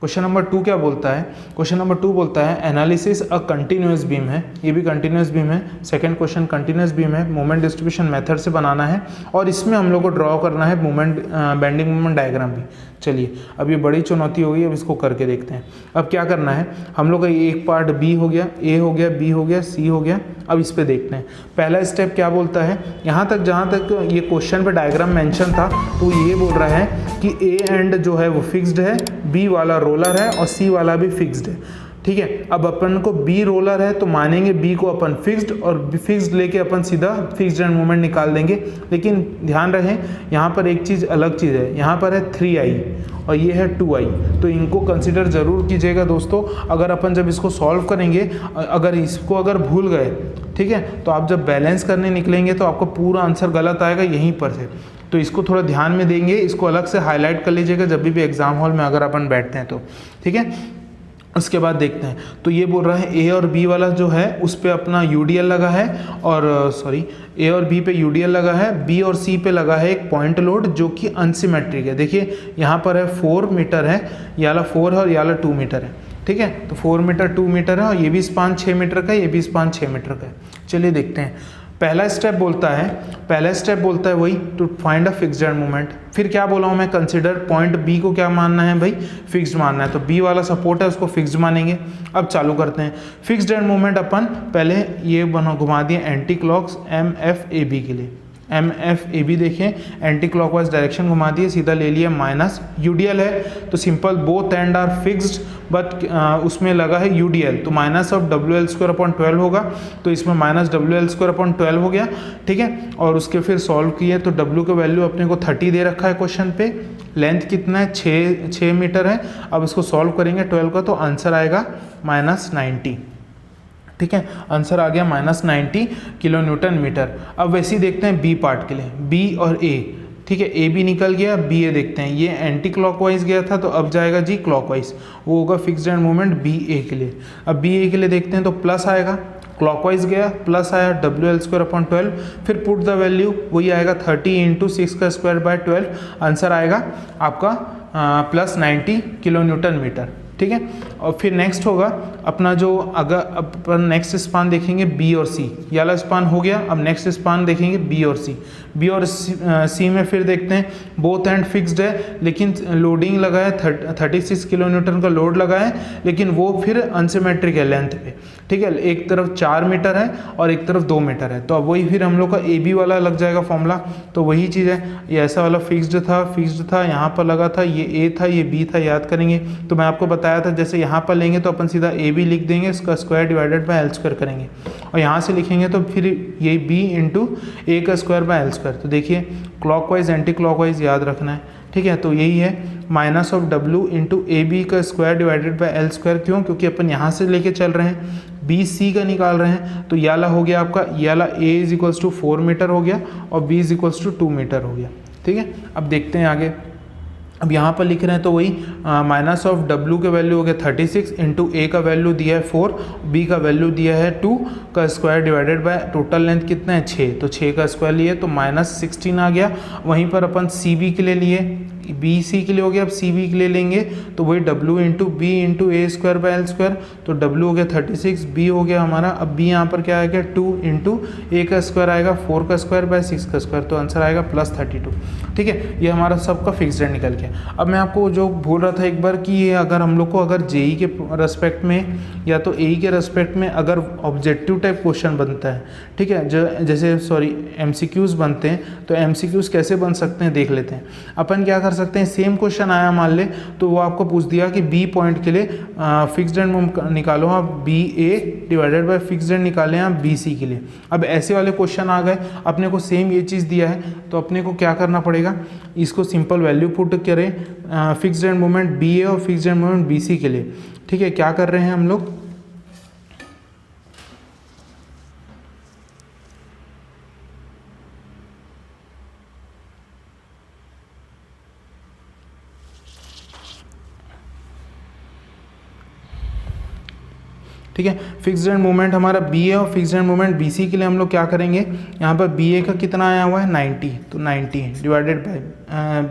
Question number 2 क्या बोलता है? क्वेश्चन नंबर 2 बोलता है एनालिसिस अ कंटिन्यूअस बीम है, ये भी कंटिन्यूअस बीम है। सेकंड क्वेश्चन कंटिन्यूअस बीम है, मोमेंट डिस्ट्रीब्यूशन मेथड से बनाना है और इसमें हम लोग को ड्रॉ करना है मोमेंट बेंडिंग मोमेंट डायग्राम भी। चलिए अब ये बड़ी चुनौती होगी, अब इसको करके देखते हैं। अब क्या करना है हम लोग का, एक पार्ट बी हो गया, ए हो गया, बी हो गया, सी हो गया। अब इस पे देखते हैं पहला स्टेप क्या बोलता है। यहाँ तक जहाँ तक ये क्वेश्चन पे डायग्राम मेंशन था तो ये बोल रहा है कि ए एंड जो है वो फिक्स्ड है, बी वाला रोलर है और सी वाला भी फिक्स्ड है। ठीक है, अब अपन को बी रोलर है तो मानेंगे बी को अपन फिक्स्ड, और फिक्स्ड लेके अपन सीधा फिक्स्ड एंड मोमेंट निकाल देंगे। लेकिन ध्यान रहे यहाँ पर एक चीज़ अलग चीज़ है, यहाँ पर है 3i और ये है 2i, तो इनको कंसिडर जरूर कीजिएगा दोस्तों। अगर अपन जब इसको सॉल्व करेंगे, अगर इसको अगर भूल गए, ठीक है, तो आप जब बैलेंस करने निकलेंगे तो आपको पूरा आंसर गलत आएगा यहीं पर से। तो इसको थोड़ा ध्यान में देंगे, इसको अलग से हाईलाइट कर लीजिएगा जब भी एग्जाम हॉल में अगर अपन बैठते हैं तो। ठीक है, उसके बाद देखते हैं तो ये बोल रहा है ए और बी वाला जो है उस पे अपना यूडीएल लगा है, और सॉरी ए और बी पे यूडीएल लगा है, बी और सी पे लगा है एक पॉइंट लोड जो कि अनसिमेट्रिक है। देखिए यहाँ पर है 4 मीटर है, ये वाला 4 है और ये वाला 2 मीटर है। ठीक है, तो 4 मीटर 2 मीटर है और ये भी स्पान 6 मीटर का है, ये भी स्पान 6 मीटर का है। चलिए देखते हैं। पहला स्टेप बोलता है वही to find a fixed end moment. फिर क्या बोला हूँ मैं, कंसिडर पॉइंट बी को क्या मानना है भाई, फिक्स्ड मानना है, तो बी वाला सपोर्ट है उसको फिक्स्ड मानेंगे। अब चालू करते हैं फिक्स्ड एंड मोमेंट। अपन पहले ये बना घुमा दिए anti clocks M F A B के लिए, एम एफ ए बी देखें एंटी क्लॉकवाइज डायरेक्शन घुमा दिए, सीधा ले लिया माइनस। यूडीएल है तो simple both end are fixed, but उसमें लगा है यूडीएल तो minus of W L square upon 12 होगा, तो इसमें minus W L square upon 12 हो गया। ठीक है, और उसके फिर सॉल्व किए तो डब्ल्यू का वैल्यू अपने को 30 दे रखा है क्वेश्चन पे, लेंथ कितना है 6 मीटर है। अब इसको सॉल्व करेंगे 12 का तो आंसर आएगा -90। ठीक है, आंसर आ गया -90 किलो न्यूटन मीटर। अब वैसे ही देखते हैं बी पार्ट के लिए, बी और ए। ठीक है, ए बी निकल गया, बी ए देखते हैं, ये एंटी क्लॉकवाइज गया था तो अब जाएगा जी क्लॉकवाइज, वो होगा फिक्स्ड एंड मोमेंट बी ए के लिए। अब बी ए के लिए देखते हैं तो प्लस आएगा, क्लॉकवाइज गया प्लस आया डब्ल्यू एल स्क्वायर अपॉन 12, फिर पुट द वैल्यू वही आएगा 30 × 6 का स्क्वायर बाय 12, आंसर आएगा आपका +90 किलो न्यूटन मीटर। ठीक है, और फिर नेक्स्ट होगा अपना जो, अगर अपन नेक्स्ट स्पान देखेंगे बी और सी, ये वाला स्पान हो गया। अब नेक्स्ट स्पान देखेंगे बी और सी, बी और सी में फिर देखते हैं बोथ एंड फिक्स्ड है, लेकिन लोडिंग लगा है 36 किलो न्यूटन का लोड लगा है, लेकिन वो फिर अनसिमेट्रिक है लेंथ पे। ठीक है, एक तरफ 4 मीटर है और एक तरफ 2 मीटर है, तो अब वही फिर हम लोग का ए बी वाला लग जाएगा फॉर्मूला। तो वही चीज़ है, ये ऐसा वाला फिक्स्ड था, यहाँ पर लगा था, ये ए था ये बी था, याद करेंगे तो मैं आपको बताया था जैसे यहाँ पर लेंगे तो अपन सीधा ए बी लिख देंगे, इसका square divided by L square करेंगे, और यहाँ से लिखेंगे तो फिर ये बी इंटू ए का स्क्वायर बाय एल स्क्वायर। तो देखिए क्लॉकवाइज एंटी क्लॉकवाइज याद रखना है। ठीक है, तो यही है minus of W into A B का square divided by L square. क्यों? क्योंकि अपन यहाँ से लेके चल रहे हैं, बी सी का निकाल रहे हैं, तो याला हो गया आपका, याला A is equals to 4 metre हो गया और B is equals to 2 metre हो गया। ठीक है, अब देखते हैं आगे। अब यहाँ पर लिख रहे हैं तो वही माइनस ऑफ डब्ल्यू का वैल्यू हो गया 36 इंटू ए का वैल्यू दिया है 4, बी का वैल्यू दिया है 2 का square divided by total length कितना है 6, तो 6 का स्क्वायर लिए तो -16 आ गया। वहीं पर अपन सी बी के लिए लिए, बी सी के लिए हो गया, अब सी बी के लिए लेंगे तो वही W into B into A square by L square, तो डब्ल्यू हो गया 36, बी हो गया हमारा, अब बी यहाँ पर क्या आएगा 2 इंटू ए का स्क्वायर आएगा 4 का स्क्वायर बाय 6 का स्क्वायर, तो आंसर आएगा +32। ठीक है, ये हमारा सबका फिक्स्ड एंड निकल गया। अब मैं आपको जो बोल रहा था एक बार कि ये अगर हम लोग को अगर जेई के रेस्पेक्ट में या तो एई के रेस्पेक्ट में अगर ऑब्जेक्टिव टाइप क्वेश्चन बनता है, ठीक है, जो जैसे एमसीक्यूज़ बनते हैं, तो एमसीक्यूज़ कैसे बन सकते हैं देख लेते हैं। अपन क्या कर सकते हैं, सेम क्वेश्चन आया मान ले तो वो आपको पूछ दिया कि बी पॉइंट के लिए फिक्स्ड एंड निकालो आप, B A divided by fixed end निकालें आप बी सी के लिए। अब ऐसे वाले क्वेश्चन आ गए, अपने को सेम ये चीज़ दिया है तो अपने को क्या करना पड़ेगा, इसको सिंपल वैल्यू पुट करें fixed end moment B A और fixed end moment B C के लिए। ठीक है, क्या कर रहे हैं हम लोग, ठीक है। फिक्स्ड एंड मोमेंट हमारा बी है और fixed end moment B C के लिए हम लोग क्या करेंगे, यहाँ पर बी ए का कितना आया हुआ है 90, तो 90 डिवाइडेड बाई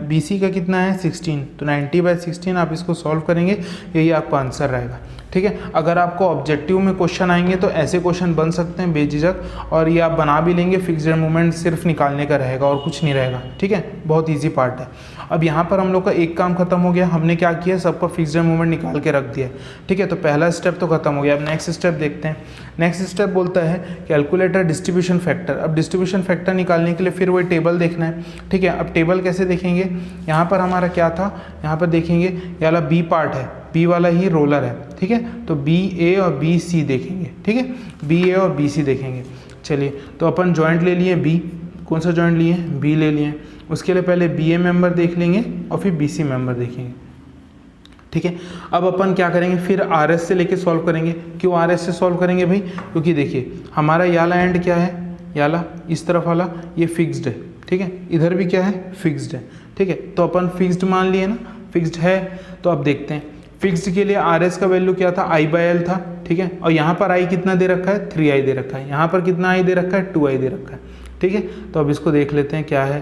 बी सी का कितना है 16, तो 90/16 आप इसको सॉल्व करेंगे, यही आपका आंसर रहेगा। ठीक है। अगर आपको ऑब्जेक्टिव में क्वेश्चन आएंगे तो ऐसे क्वेश्चन बन सकते हैं बेझिझक, और ये आप बना भी लेंगे। फिक्स्ड एंड मोमेंट सिर्फ निकालने का रहेगा और कुछ नहीं रहेगा। ठीक है, बहुत ईजी पार्ट है। अब यहाँ पर हम लोग का एक काम खत्म हो गया, हमने क्या किया, सबका फिक्स्ड एंड मोमेंट निकाल के रख दिया। ठीक है, तो पहला स्टेप तो खत्म हो गया। अब नेक्स्ट स्टेप देखते हैं। नेक्स्ट स्टेप बोलता है कैलकुलेटर डिस्ट्रीब्यूशन फैक्टर। अब डिस्ट्रीब्यूशन फैक्टर निकालने के लिए फिर वही टेबल देखना है। ठीक है, अब टेबल कैसे देखेंगे, यहाँ पर हमारा क्या था, यहाँ पर देखेंगे ये वाला बी पार्ट है, बी वाला ही रोलर है। ठीक है, तो बी ए और बी सी देखेंगे। ठीक है, बी ए और बी सी देखेंगे। चलिए, तो अपन जॉइंट ले लिए बी, कौन सा जॉइंट लिए, बी ले लिए। उसके लिए पहले बी ए मेंबर देख लेंगे और फिर बी सी मेंबर देखेंगे। ठीक है, अब अपन क्या करेंगे, फिर आर एस से लेके सॉल्व करेंगे। क्यों आर एस से सॉल्व करेंगे भाई, क्योंकि देखिए हमारा याला एंड क्या है, याला इस तरफ वाला ये फिक्स्ड है। ठीक है, इधर भी क्या है, फिक्स्ड है। ठीक है, तो अपन फिक्स्ड मान लिए ना, फिक्स्ड है। तो अब देखते हैं फिक्स्ड के लिए आर एस का वैल्यू क्या था, I/L था। ठीक है, और यहाँ पर आई कितना दे रखा है, 3i दे रखा है। यहाँ पर कितना आई दे रखा है, 2i दे रखा है। ठीक है, तो अब इसको देख लेते हैं क्या है।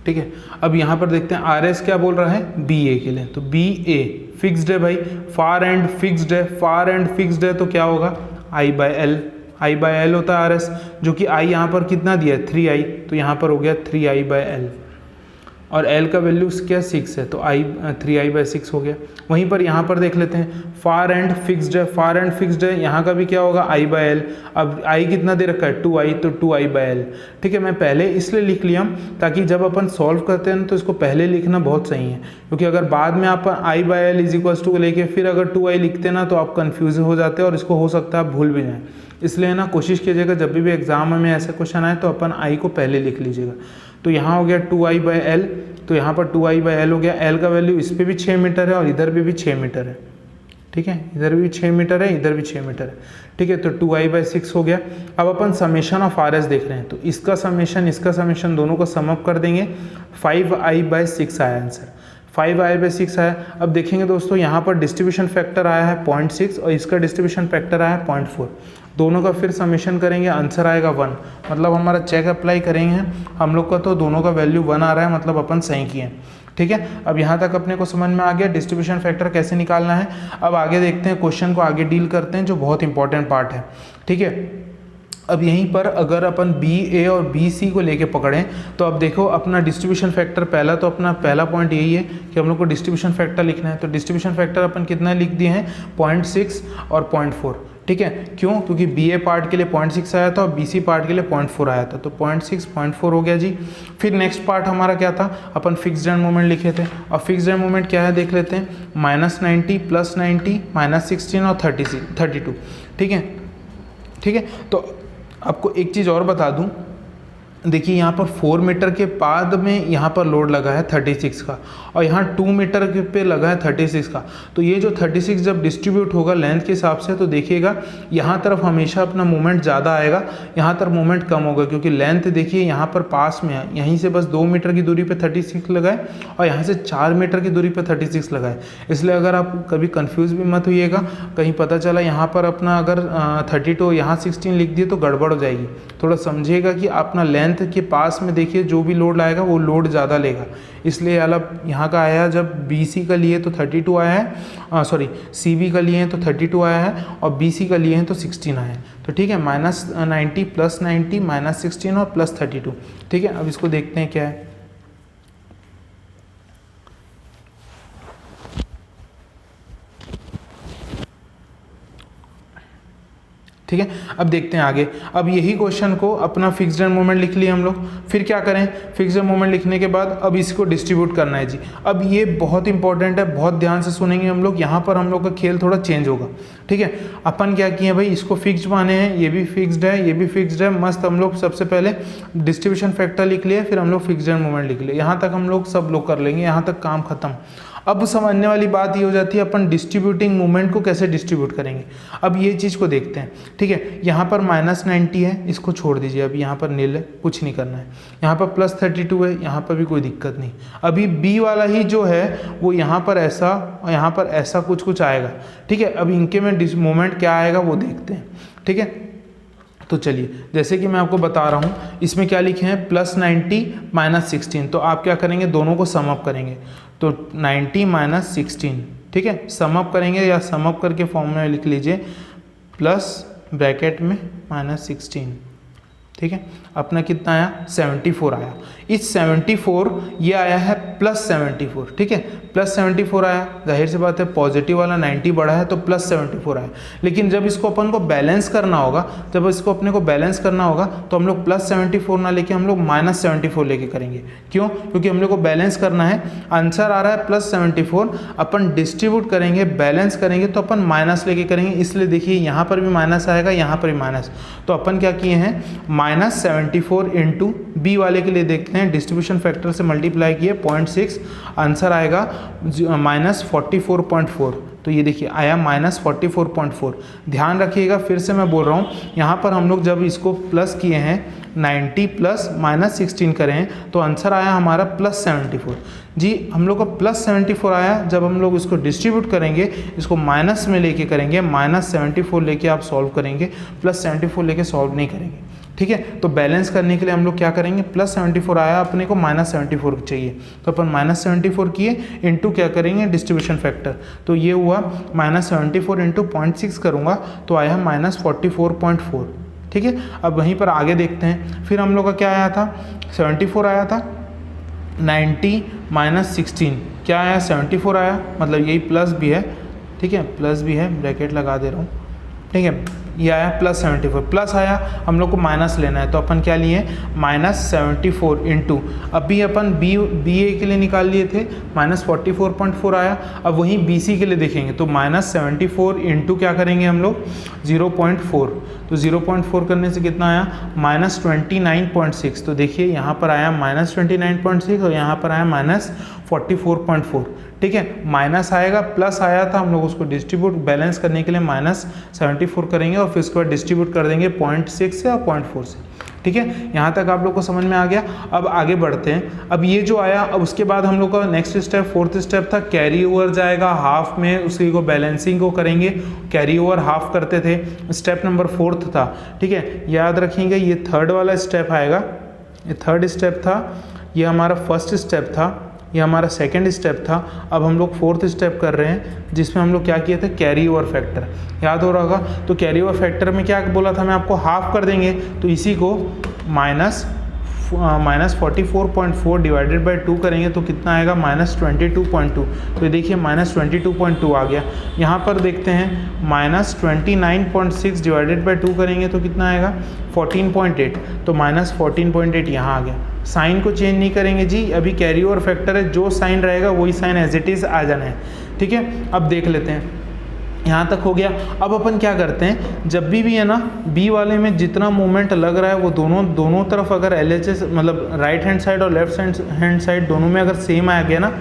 ठीक है, अब यहाँ पर देखते हैं आर एस क्या बोल रहा है, बी ए के लिए, तो बी ए फिक्स्ड है भाई, फार एंड फिक्स्ड है, फार एंड फिक्स्ड है तो क्या होगा, I/L, I/L होता है आर एस, जो कि आई यहाँ पर कितना दिया है, 3i, तो यहाँ पर हो गया 3i/L, और L का वैल्यू क्या 6 है, तो I 3i/6 हो गया। वहीं पर यहाँ पर देख लेते हैं, फार एंड फिक्स्ड है, फार एंड फिक्स्ड है, यहाँ का भी क्या होगा, I/L। अब I कितना दे रखा है, 2i, तो 2i/L। ठीक है, मैं पहले इसलिए लिख लिया ताकि जब अपन सॉल्व करते हैं तो इसको पहले लिखना बहुत सही है, क्योंकि अगर बाद में आप I/L = लेके फिर अगर 2i लिखते ना तो आप कन्फ्यूज हो जाते हैं और इसको हो सकता है आप भूल भी जाएँ। इसलिए ना कोशिश कीजिएगा जब भी एग्जाम में ऐसा क्वेश्चन आए तो अपन I को पहले लिख लीजिएगा। तो यहाँ हो गया 2i/L, तो यहाँ पर 2i/L हो गया। L का वैल्यू इस पर भी 6 मीटर है और इधर भी 6 मीटर है। ठीक है, इधर भी 6 मीटर है, इधर भी 6 मीटर है। ठीक है, तो 2i/6 हो गया। अब अपन समेशन ऑफ आर एस देख रहे हैं, तो इसका समेशन दोनों को सम अप कर देंगे, 5i/6 आया आंसर, 5i/6 आया। अब देखेंगे दोस्तों, यहाँ पर डिस्ट्रीब्यूशन फैक्टर आया है 0.6 और इसका डिस्ट्रीब्यूशन फैक्टर आया है 0.4। दोनों का फिर समेशन करेंगे, आंसर आएगा 1। मतलब हमारा चेक अप्लाई करेंगे हम लोग का, तो दोनों का वैल्यू 1 आ रहा है, मतलब अपन सही किए। ठीक है, अब यहाँ तक अपने को समझ में आ गया डिस्ट्रीब्यूशन फैक्टर कैसे निकालना है। अब आगे देखते हैं, क्वेश्चन को आगे डील करते हैं, जो बहुत इंपॉर्टेंट पार्ट है। ठीक है, अब यहीं पर अगर अपन बी ए और बी सी को लेके पकड़ें तो अब देखो अपना डिस्ट्रीब्यूशन फैक्टर अपना पहला पॉइंट यही है कि हम लोग को डिस्ट्रीब्यूशन फैक्टर लिखना है। तो डिस्ट्रीब्यूशन फैक्टर अपन कितना लिख दिए हैं, 0.6 और 0.4। ठीक है, क्यों, क्योंकि बी ए पार्ट के लिए 0.6 आया था और बी सी पार्ट के लिए 0.4 आया था, तो 0.6 0.4 हो गया जी। फिर नेक्स्ट पार्ट हमारा क्या था, अपन फिक्स्ड एंड मोमेंट लिखे थे, और फिक्स्ड एंड मोमेंट क्या है देख लेते हैं, -90 +90 -16 और 32। ठीक है, ठीक है, तो आपको एक चीज़ और बता दूं, देखिए यहाँ पर 4 मीटर के बाद में यहाँ पर लोड लगा है 36 का, और यहाँ 2 मीटर के पे लगा है 36 का। तो ये जो 36 जब डिस्ट्रीब्यूट होगा लेंथ के हिसाब से, तो देखिएगा यहाँ तरफ हमेशा अपना मोमेंट ज़्यादा आएगा, यहाँ तरफ मोमेंट कम होगा, क्योंकि लेंथ देखिए यहाँ पर पास में है, यहीं से बस 2 मीटर की दूरी पे 36 लगा है और यहाँ से 4 मीटर की दूरी पे 36 लगा है। इसलिए अगर आप कभी कन्फ्यूज़ भी मत होइएगा, कहीं पता चला यहाँ पर अपना अगर 32 यहाँ 16 लिख दिए तो गड़बड़ हो जाएगी। थोड़ा समझिएगा कि अपना लेंथ के पास में देखिए जो भी लोड आएगा वो लोड ज़्यादा लेगा। इसलिए अलग यहाँ का आया, जब बी सी का लिए तो 32 आया है, सॉरी सी बी का लिए हैं तो 32 आया है, और बी सी का लिए हैं तो 16 आया है। तो ठीक है, -90 +90 -16 और +32। ठीक है, अब इसको देखते हैं क्या है। ठीक है, अब देखते हैं आगे। अब यही क्वेश्चन को अपना फिक्स्ड एंड मोमेंट लिख लिए हम लोग, फिर क्या करें, फिक्स्ड एंड मोमेंट लिखने के बाद अब इसको डिस्ट्रीब्यूट करना है जी। अब ये बहुत इंपॉर्टेंट है, बहुत ध्यान से सुनेंगे हम लोग, यहाँ पर हम लोग का खेल थोड़ा चेंज होगा। ठीक है, अपन क्या किए भाई, इसको फिक्स्ड माने हैं, ये भी फिक्स्ड है, ये भी फिक्स्ड है, मस्त। हम लोग सबसे पहले डिस्ट्रीब्यूशन फैक्टर लिख लिए, फिर हम लोग फिक्स्ड एंड मोमेंट लिख लिए। यहाँ तक हम लोग सब लोग कर लेंगे, यहाँ तक काम खत्म। अब समझने वाली बात ये हो जाती है अपन डिस्ट्रीब्यूटिंग मूवमेंट को कैसे डिस्ट्रीब्यूट करेंगे। अब ये चीज़ को देखते हैं, ठीक है। यहाँ पर -90 है, इसको छोड़ दीजिए, अभी यहाँ पर नील है, कुछ नहीं करना है। यहाँ पर +32 है, यहाँ पर भी कोई दिक्कत नहीं। अभी बी वाला ही जो है वो यहाँ पर ऐसा और यहाँ पर ऐसा कुछ कुछ आएगा, ठीक है। अब इनके में मोमेंट क्या आएगा वो देखते हैं, ठीक है। तो चलिए, जैसे कि मैं आपको बता रहा हूँ, इसमें क्या लिखे हैं +90 -16, तो आप क्या करेंगे, दोनों को सम अप करेंगे। तो 90 -16, ठीक है, सम अप करेंगे या सम अप करके फॉर्म में लिख लीजिए प्लस ब्रैकेट में -16, ठीक है। अपना कितना आया 74 आया। इस 74 ये आया है +74, ठीक है, +74 आया। जाहिर सी बात है पॉजिटिव वाला 90 बढ़ा है तो +74 आया। लेकिन जब इसको अपन को बैलेंस करना होगा, जब इसको अपने को बैलेंस करना होगा तो हम लोग +74 ना लेके हम लोग -74 लेके करेंगे। क्यों? क्योंकि हम लोग को बैलेंस करना है। आंसर आ रहा है +74, अपन डिस्ट्रीब्यूट करेंगे, बैलेंस करेंगे तो अपन माइनस लेके करेंगे। इसलिए देखिए यहाँ पर भी माइनस आएगा, यहाँ पर भी माइनस। तो अपन क्या किए हैं, -74 इंटू बी वाले के लिए देखते हैं, डिस्ट्रीब्यूशन फैक्टर से मल्टीप्लाई किए 0.6, आंसर आएगा -44.4। तो ये देखिए आया -44.4। ध्यान रखिएगा, फिर से मैं बोल रहा हूँ, यहाँ पर हम लोग जब इसको प्लस किए हैं 90 प्लस -16 करें तो आंसर आया हमारा +74। जी हम लोग का +74 आया। जब हम लोग इसको डिस्ट्रीब्यूट करेंगे, इसको माइनस में लेके करेंगे, -74 लेके आप सॉल्व करेंगे, +74 लेके सॉल्व नहीं करेंगे, ठीक है। तो बैलेंस करने के लिए हम लोग क्या करेंगे, +74 आया, अपने को -74 चाहिए, तो अपन -74 किए इंटू क्या करेंगे, डिस्ट्रीब्यूशन फैक्टर। तो ये हुआ -74 इंटू 0.6 करूँगा तो आया -44.4, ठीक है। अब वहीं पर आगे देखते हैं, फिर हम लोग का क्या आया था, 74 आया था, 90 -16 क्या आया, 74 आया, मतलब यही प्लस भी है, ठीक है, प्लस भी है, ब्रैकेट लगा दे रहा हूँ, ठीक है। ये आया +74, प्लस आया, हम लोग को माइनस लेना है तो अपन क्या लिए, -74 इंटू, अभी अपन बी ए के लिए निकाल लिए थे, -44.4 आया। अब वहीं बी सी के लिए देखेंगे तो -74 इंटू क्या करेंगे हम लोग 0.4, तो 0.4 करने से कितना आया, -29.6। तो देखिए यहाँ पर आया -29.6 और यहाँ पर आया -44.4, ठीक है। माइनस आएगा, प्लस आया था, हम लोग उसको डिस्ट्रीब्यूट बैलेंस करने के लिए -74 करेंगे और फिर उसके बाद डिस्ट्रीब्यूट कर देंगे 0.6 से और 0.4 से, ठीक है। यहाँ तक आप लोग को समझ में आ गया। अब आगे बढ़ते हैं। अब ये जो आया, अब उसके बाद हम लोग का नेक्स्ट स्टेप, फोर्थ स्टेप था, कैरी ओवर जाएगा हाफ में, उसी को बैलेंसिंग को करेंगे, कैरी ओवर हाफ करते थे, स्टेप नंबर 4 था, ठीक है। याद रखेंगे ये थर्ड वाला स्टेप आएगा, ये थर्ड स्टेप था, ये हमारा फर्स्ट स्टेप था, ये हमारा सेकंड स्टेप था। अब हम लोग फोर्थ स्टेप कर रहे हैं, जिसमें हम लोग क्या किए थे, कैरी ओवर फैक्टर, याद हो रहा होगा। तो कैरी ओवर फैक्टर में क्या बोला था मैं आपको, हाफ कर देंगे, तो इसी को -44.4 डिवाइडेड बाई 2 करेंगे तो कितना आएगा, -22.2। तो देखिए -22.2 आ गया। यहाँ पर देखते हैं -29.6 डिवाइडेड बाई 2 करेंगे तो कितना आएगा, 14.8, तो -14.8 यहाँ आ गया। साइन को चेंज नहीं करेंगे जी, अभी कैरी ओवर फैक्टर है, जो साइन रहेगा वही साइन एज इट इज़ आ जाना है, ठीक है। अब देख लेते हैं, यहाँ तक हो गया। अब अपन क्या करते हैं, जब भी है ना बी वाले में जितना मूवमेंट लग रहा है वो दोनों तरफ अगर LHS मतलब राइट हैंड साइड और लेफ्ट हैंड साइड दोनों में अगर सेम आ गया ना,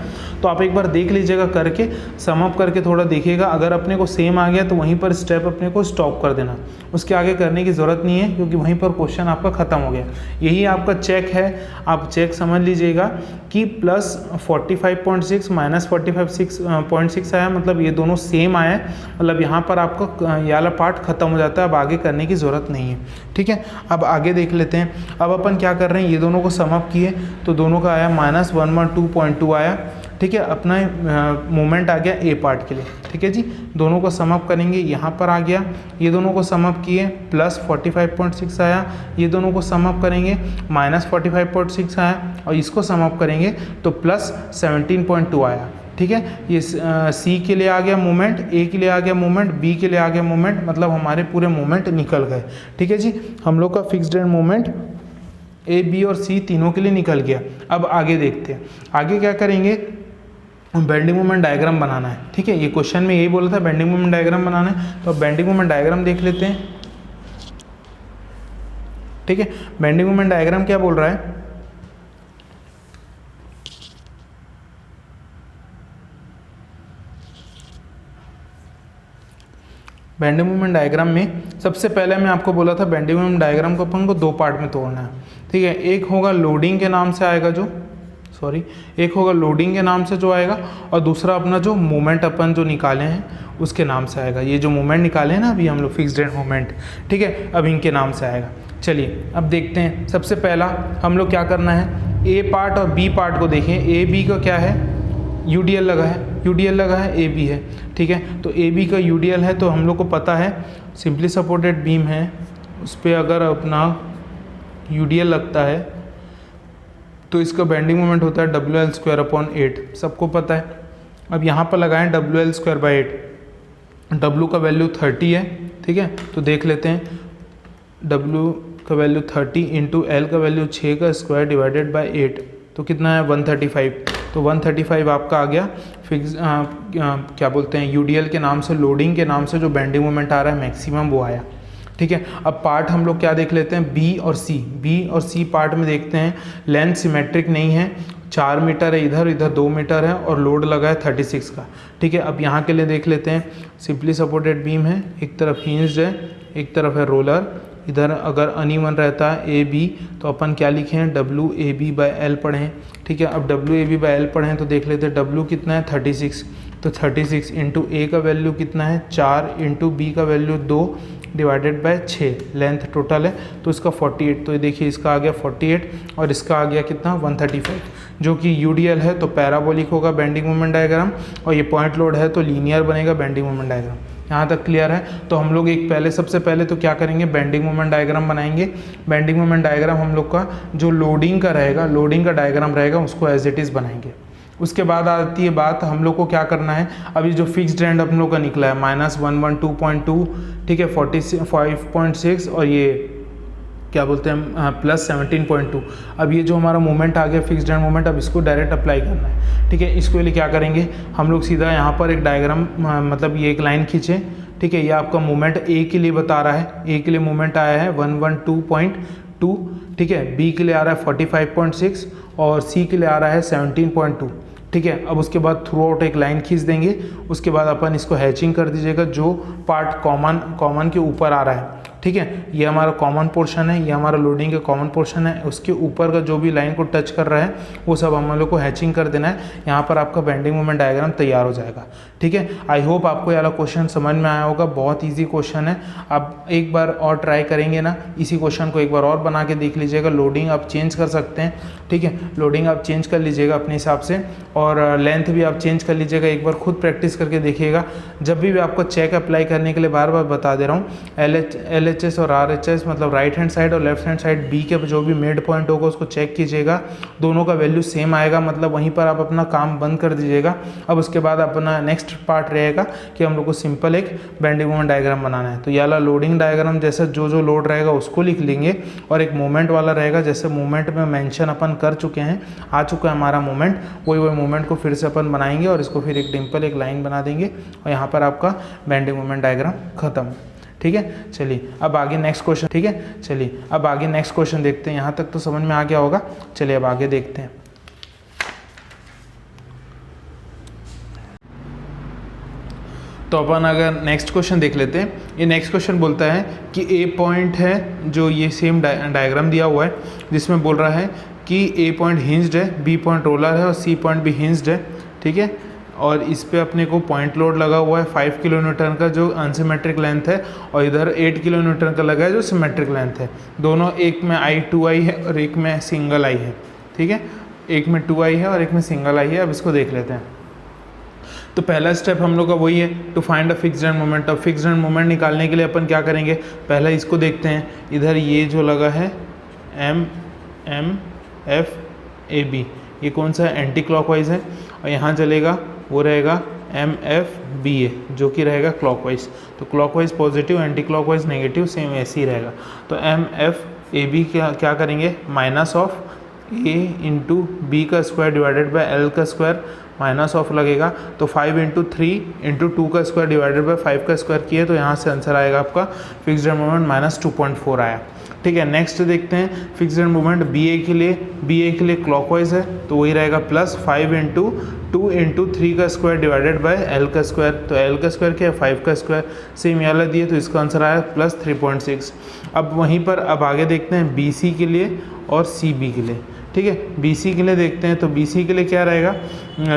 तो आप एक बार देख लीजिएगा करके, सम अप करके थोड़ा देखिएगा। अगर अपने को सेम आ गया तो वहीं पर स्टेप अपने को स्टॉप कर देना, उसके आगे करने की ज़रूरत नहीं है, क्योंकि वहीं पर क्वेश्चन आपका ख़त्म हो गया। यही आपका चेक है, आप चेक समझ लीजिएगा कि +45.6 -45.6 आया, मतलब ये दोनों सेम आया, मतलब यहाँ पर आपका ये वाला पार्ट खत्म हो जाता है, अब आगे करने की ज़रूरत नहीं है, ठीक है। अब आगे देख लेते हैं। अब अपन क्या कर रहे हैं, ये दोनों को सम अप किए तो दोनों का आया -112.2 आया, ठीक है। अपना मोमेंट आ गया ए पार्ट के लिए, ठीक है जी। दोनों को सम अप करेंगे, यहाँ पर आ गया, ये दोनों को सम अप किए, +45.6 आया, ये दोनों को सम अप करेंगे, -45.6 आया, और इसको सम अप करेंगे तो +17.2 आया, ठीक है। ये सी के लिए आ गया मोमेंट, ए के लिए आ गया मोमेंट, बी के लिए आ गया मोमेंट, मतलब हमारे पूरे मोमेंट निकल गए, ठीक है जी। हम लोग का fixed end moment A, B और सी तीनों के लिए निकल गया। अब आगे देखते हैं, आगे क्या करेंगे, बेंडिंग मोमेंट डायग्राम बनाना है, ठीक है। ये क्वेश्चन में यही बोला था बेंडिंग मोमेंट डायग्राम बनाना है, तो अब बेंडिंग मोमेंट डायग्राम देख लेते हैं, ठीक है। बेंडिंग मोमेंट डायग्राम क्या बोल रहा है, बेंडिंग मोमेंट डायग्राम में सबसे पहले मैं आपको बोला था बेंडिंग मोमेंट डायग्राम को अपन को दो पार्ट में तोड़ना है, ठीक है। एक होगा लोडिंग के नाम से आएगा एक होगा लोडिंग के नाम से जो आएगा, और दूसरा अपना जो मोमेंट अपन जो निकाले हैं उसके नाम से आएगा। ये जो मोमेंट निकाले हैं ना अभी हम लोग फिक्स्ड एंड मोमेंट, ठीक है, अब इनके नाम से आएगा। चलिए अब देखते हैं। सबसे पहला हम लोग क्या करना है, ए पार्ट और बी पार्ट को देखें। ए बी का क्या है, यूडीएल लगा है, ए बी है, ठीक है। तो ए बी का यूडीएल है तो हम लोग को पता है सिंपली सपोर्टेड बीम है, उस पर अगर अपना यूडीएल लगता है तो इसका बेंडिंग मोमेंट होता है WL²/8, सबको पता है। अब यहाँ पर लगाएं WL²/8, W का वैल्यू 30 है, ठीक है। तो देख लेते हैं W का वैल्यू 30 इंटू L का वैल्यू 6 का स्क्वायर डिवाइडेड बाय 8, तो कितना है 135। तो 135 आपका आ गया फिक्स क्या बोलते हैं यूडीएल के नाम से, लोडिंग के नाम से जो बेंडिंग मोमेंट आ रहा है मैक्सिमम वो आया, ठीक है। अब पार्ट हम लोग क्या देख लेते हैं, बी और सी पार्ट में देखते हैं। लेंथ सिमेट्रिक नहीं है, 4 मीटर है इधर 2 मीटर है और लोड लगा है 36 का, ठीक है। अब यहाँ के लिए देख लेते हैं, सिंपली सपोर्टेड बीम है, एक तरफ हिंज्ड है, एक तरफ है रोलर। इधर अगर अनइवन रहता है ए बी तो अपन क्या लिखे हैं, WAB/L पढ़ें, ठीक है। अब WAB/L पढ़ें तो देख लेते हैं W कितना है 36, तो 36 इंटू ए का वैल्यू कितना है 4 इंटू बी का value 2 divided by 6, length total है तो इसका 48। तो ये देखिए इसका आ गया 48 और इसका आ गया कितना 135, जो कि यूडीएल है तो पैराबोलिक होगा बेंडिंग मोमेंट डायग्राम, और ये पॉइंट लोड है तो लीनियर बनेगा बेंडिंग मोमेंट डायग्राम। यहाँ तक क्लियर है। तो हम लोग सबसे पहले तो क्या करेंगे, बेंडिंग मोमेंट डायग्राम बनाएंगे। बेंडिंग मोमेंट डायग्राम हम लोग का जो लोडिंग का रहेगा, लोडिंग का डायग्राम रहेगा उसको एज इट इज़ बनाएंगे। उसके बाद आती है बात हम लोग को क्या करना है, अभी जो फिक्स्ड एंड हम लोग का निकला है -112.2, ठीक है, 45.6 और ये क्या बोलते हैं +17.2। अब ये जो हमारा मोमेंट आ गया फिक्स्ड एंड मोमेंट, अब इसको डायरेक्ट अप्लाई करना है, ठीक है। इसके लिए क्या करेंगे हम लोग, सीधा यहाँ पर एक डायग्राम मतलब ये एक लाइन खींचे, ठीक है। ये आपका मोमेंट ए के लिए बता रहा है, ए के लिए मोमेंट आया है 112.2, ठीक है। बी के लिए आ रहा है 45.6 और सी के लिए आ रहा है 17.2, ठीक है। अब उसके बाद थ्रू आउट एक लाइन खींच देंगे, उसके बाद अपन इसको हैचिंग कर दीजिएगा। जो पार्ट कॉमन के ऊपर आ रहा है, ठीक है, ये हमारा कॉमन पोर्शन है, ये हमारा लोडिंग का कॉमन पोर्शन है, उसके ऊपर का जो भी लाइन को टच कर रहा है वो सब हम लोग को हैचिंग कर देना है। यहाँ पर आपका बेंडिंग मोमेंट डायग्राम तैयार हो जाएगा, ठीक है। आई होप आपको ये वाला क्वेश्चन समझ में आया होगा, बहुत ईजी क्वेश्चन है। आप एक बार और ट्राई करेंगे ना, इसी क्वेश्चन को एक बार और बना के देख लीजिएगा। लोडिंग आप चेंज कर सकते हैं, ठीक है, लोडिंग आप चेंज कर लीजिएगा अपने हिसाब से, और लेंथ भी आप चेंज कर लीजिएगा। एक बार खुद प्रैक्टिस करके देखिएगा। जब भी आपको चेक अप्लाई करने के लिए बार बार बता दे रहा हूँ, LHS और RHS मतलब राइट हैंड साइड और लेफ्ट हैंड साइड बी के जो भी मिड पॉइंट होगा उसको चेक कीजिएगा, दोनों का वैल्यू सेम आएगा, मतलब वहीं पर आप अपना काम बंद कर दीजिएगा। अब उसके बाद अपना नेक्स्ट पार्ट रहेगा कि हम लोग को सिंपल एक बेंडिंग मोमेंट डायग्राम बनाना है। तो ये वाला लोडिंग डायग्राम जैसे जो लोड रहेगा उसको लिख लेंगे, और एक मोमेंट वाला रहेगा, जैसे मोमेंट में मेंशन अपन कर चुके हैं, आ चुका है हमारा मोमेंट, वही मोमेंट को फिर से अपन बनाएंगे और इसको फिर एक डिम्पल एक लाइन बना देंगे, और यहाँ पर आपका बेंडिंग मोमेंट डायग्राम खत्म, ठीक है। चलिए अब आगे नेक्स्ट क्वेश्चन, ठीक है, चलिए अब आगे नेक्स्ट क्वेश्चन देखते हैं। यहाँ तक तो समझ में आ गया होगा, चलिए अब आगे देखते हैं। तो अपन अगर नेक्स्ट क्वेश्चन देख लेते हैं। ये नेक्स्ट क्वेश्चन बोलता है कि ए पॉइंट है, जो ये सेम डायग्राम दिया हुआ है जिसमें बोल रहा है कि ए पॉइंट हिंज्ड है, बी पॉइंट रोलर है और सी पॉइंट भी हिंज्ड है, ठीक है। और इस पे अपने को पॉइंट लोड लगा हुआ है 5 किलोन्यूटन का जो अनसिमेट्रिक लेंथ है, और इधर 8 किलोन्यूटन का लगा है जो सिमेट्रिक लेंथ है। दोनों, एक में I2I है और एक में सिंगल I है, ठीक है, एक में 2I है और एक में सिंगल I है। अब इसको देख लेते हैं। तो पहला स्टेप हम लोग का वही है, to find a fixed end moment. अब फिक्स्ड एंड मोमेंट निकालने के लिए अपन क्या करेंगे, पहले इसको देखते हैं। इधर ये जो लगा है MFAB, ये कौन सा है, एंटी क्लॉकवाइज है, और यहाँ चलेगा वो रहेगा MFBA जो कि रहेगा क्लॉकवाइज। तो clockwise positive, anticlockwise negative, same ऐसे ही रहेगा। तो MFAB क्या करेंगे, minus of A into B का स्क्वायर डिवाइडेड बाय L का स्क्वायर, माइनस ऑफ लगेगा। तो 5 इंटू 3 इंटू 2 का स्क्वायर डिवाइडेड बाय 5 का स्क्वायर किए, तो यहाँ से आंसर आएगा आपका फिक्स्ड एंड मोमेंट -2.4 आया, ठीक है। नेक्स्ट देखते हैं फिक्स्ड मूवमेंट बी ए के लिए क्लॉकवाइज है तो वही रहेगा प्लस 5 इंटू 2 इंटू 3 का स्क्वायर डिवाइडेड बाय एल का स्क्वायर। तो एल का स्क्वायर क्या है 5 का स्क्वायर, सेम वाला दिए तो इसका आंसर आया प्लस 3.6। अब वहीं पर अब आगे देखते हैं बी सी के लिए और सी बी के लिए। ठीक है, बी सी के लिए देखते हैं तो बी सी के लिए क्या रहेगा,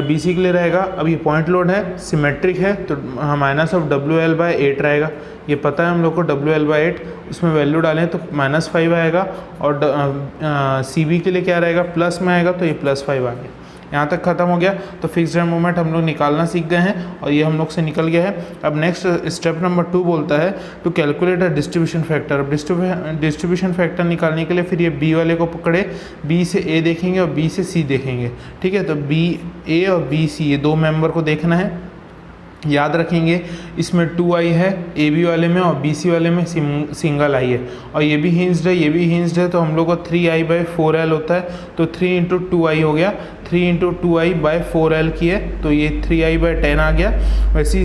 बी सी के लिए रहेगा अब ये पॉइंट लोड है, सिमेट्रिक है तो माइनस ऑफ WL/8 रहेगा। ये पता है हम लोग को WL/8, उसमें वैल्यू डालें तो -5 आएगा और सी बी के लिए क्या रहेगा प्लस में आएगा तो ये +5 आ गया। यहाँ तक खत्म हो गया। तो फिक्स्ड मोमेंट हम लोग निकालना सीख गए हैं और ये हम लोग से निकल गया है। अब नेक्स्ट स्टेप नंबर 2 बोलता है to calculate a distribution factor. अब डिस्ट्रीब्यूशन फैक्टर निकालने के लिए फिर ये बी वाले को पकड़े, बी से ए देखेंगे और बी से सी देखेंगे। ठीक है, तो बी ए और बी सी ये दो मेंबर को देखना है। याद रखेंगे इसमें 2i है ए बी वाले में और बी सी वाले में सिंगल i है और ये भी हिंज्ड है, ये भी हिंज्ड है तो हम लोग को 3i/4l होता है तो 3 इंटू 2i हो गया, 3 इंटू 2i/4l किए तो ये 3i/10 आ गया। वैसे ही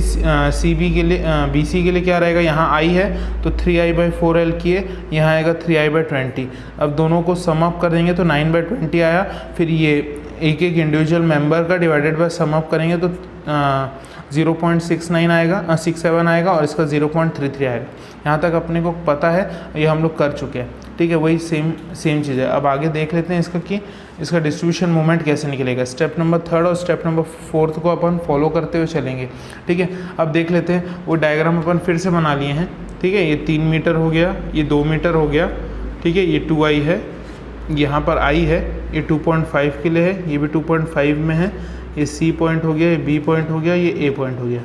सी बी के लिए बी सी के लिए क्या रहेगा, यहाँ i है तो 3i/4l किए, यहाँ आएगा 3i/20। अब दोनों को सम अप कर देंगे तो 9/20 आया। फिर ये एक एक इंडिविजुअल मेंबर का डिवाइडेड बाय सम अप करेंगे तो 0.69 आएगा 67 आएगा और इसका 0.33 आएगा। यहाँ तक अपने को पता है, ये हम लोग कर चुके हैं। ठीक है, वही सेम चीज़ है। अब आगे देख लेते हैं इसका डिस्ट्रीब्यूशन मूवमेंट कैसे निकलेगा। स्टेप नंबर 3 और स्टेप नंबर 4 को अपन फॉलो करते हुए चलेंगे। ठीक है, अब देख लेते हैं वो डायग्राम अपन फिर से बना लिए हैं। ठीक है, ये 3 मीटर हो गया, ये 2 मीटर हो गया। ठीक है, ये 2i है, यहाँ पर i है, ये 2.5 के लिए है, ये भी 2.5 में है, ये C पॉइंट हो गया, ये B पॉइंट हो गया, ये A पॉइंट हो गया।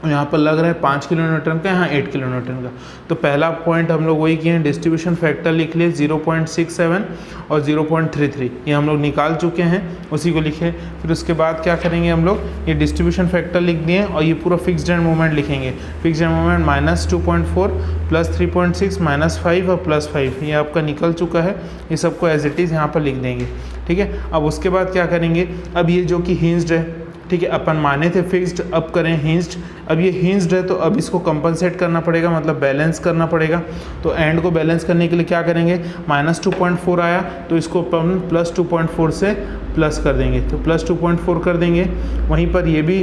यहाँ पर लग रहा है 5 किलोन्यूटन का, यहाँ 8 किलोन्यूटन का। तो पहला पॉइंट हम लोग वही किए हैं, डिस्ट्रीब्यूशन फैक्टर लिख लिए 0.67 और 0.33, ये हम लोग निकाल चुके हैं, उसी को लिखे। फिर उसके बाद क्या करेंगे हम लोग, ये डिस्ट्रीब्यूशन फैक्टर लिख दिए और ये पूरा फिक्स्ड एंड मूवमेंट लिखेंगे। फिक्स्ड एंड मूवमेंट -2.4 +3.6 -5 और +5, ये आपका निकल चुका है। ये सबको एज इट इज़ यहाँ पर लिख देंगे। ठीक है, अब उसके बाद क्या करेंगे, अब ये जो कि हिंज्ड है, ठीक है, अपन माने थे फिक्स्ड, अब करें हिंज्ड। अब ये हिंज्ड है तो अब इसको कंपनसेट करना पड़ेगा, मतलब बैलेंस करना पड़ेगा। तो एंड को बैलेंस करने के लिए क्या करेंगे, -2.4 आया तो इसको अपन +2.4 से प्लस कर देंगे, तो +2.4 कर देंगे। वहीं पर ये भी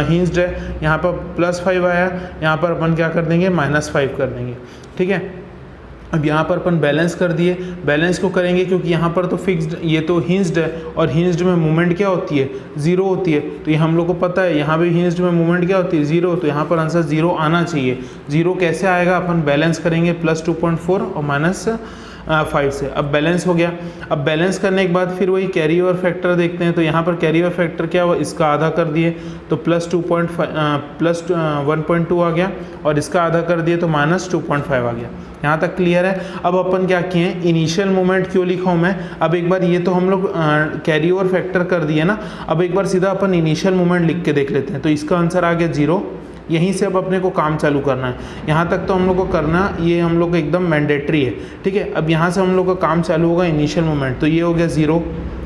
हिंज्ड है, यहाँ पर +5 आया, यहाँ पर अपन क्या कर देंगे -5 कर देंगे। ठीक है, अब यहाँ पर अपन बैलेंस कर दिए। बैलेंस को करेंगे क्योंकि यहाँ पर तो फिक्स्ड, ये तो हिंज्ड है और हिंज्ड में मूवमेंट क्या होती है, 0 होती है। तो ये हम लोग को पता है, यहाँ भी हिंज्ड में मूवमेंट क्या होती है, 0। तो यहाँ पर आंसर 0 आना चाहिए। 0 कैसे आएगा, अपन बैलेंस करेंगे +2.4 और -5 से। अब बैलेंस हो गया। अब बैलेंस करने के बाद फिर वही कैरी ओवर फैक्टर देखते हैं। तो यहाँ पर कैरी ओवर फैक्टर क्या हुआ, इसका आधा कर दिए तो +1.2 आ गया और इसका आधा कर दिए तो -2.5 आ गया। यहाँ तक क्लियर है। अब अपन क्या किए, इनिशियल मोमेंट क्यों लिखा हूँ मैं, अब एक बार ये तो हम लोग कैरी ओवर फैक्टर कर दिए ना, अब एक बार सीधा अपन इनिशियल मोमेंट लिख के देख लेते हैं। तो इसका आंसर आ गया 0। यहीं से अब अपने को काम चालू करना है। यहाँ तक तो हम लोग को करना, ये हम लोग को एकदम मैंडेटरी है। ठीक है, अब यहाँ से हम लोग का काम चालू होगा इनिशियल मोमेंट। तो ये हो गया 0,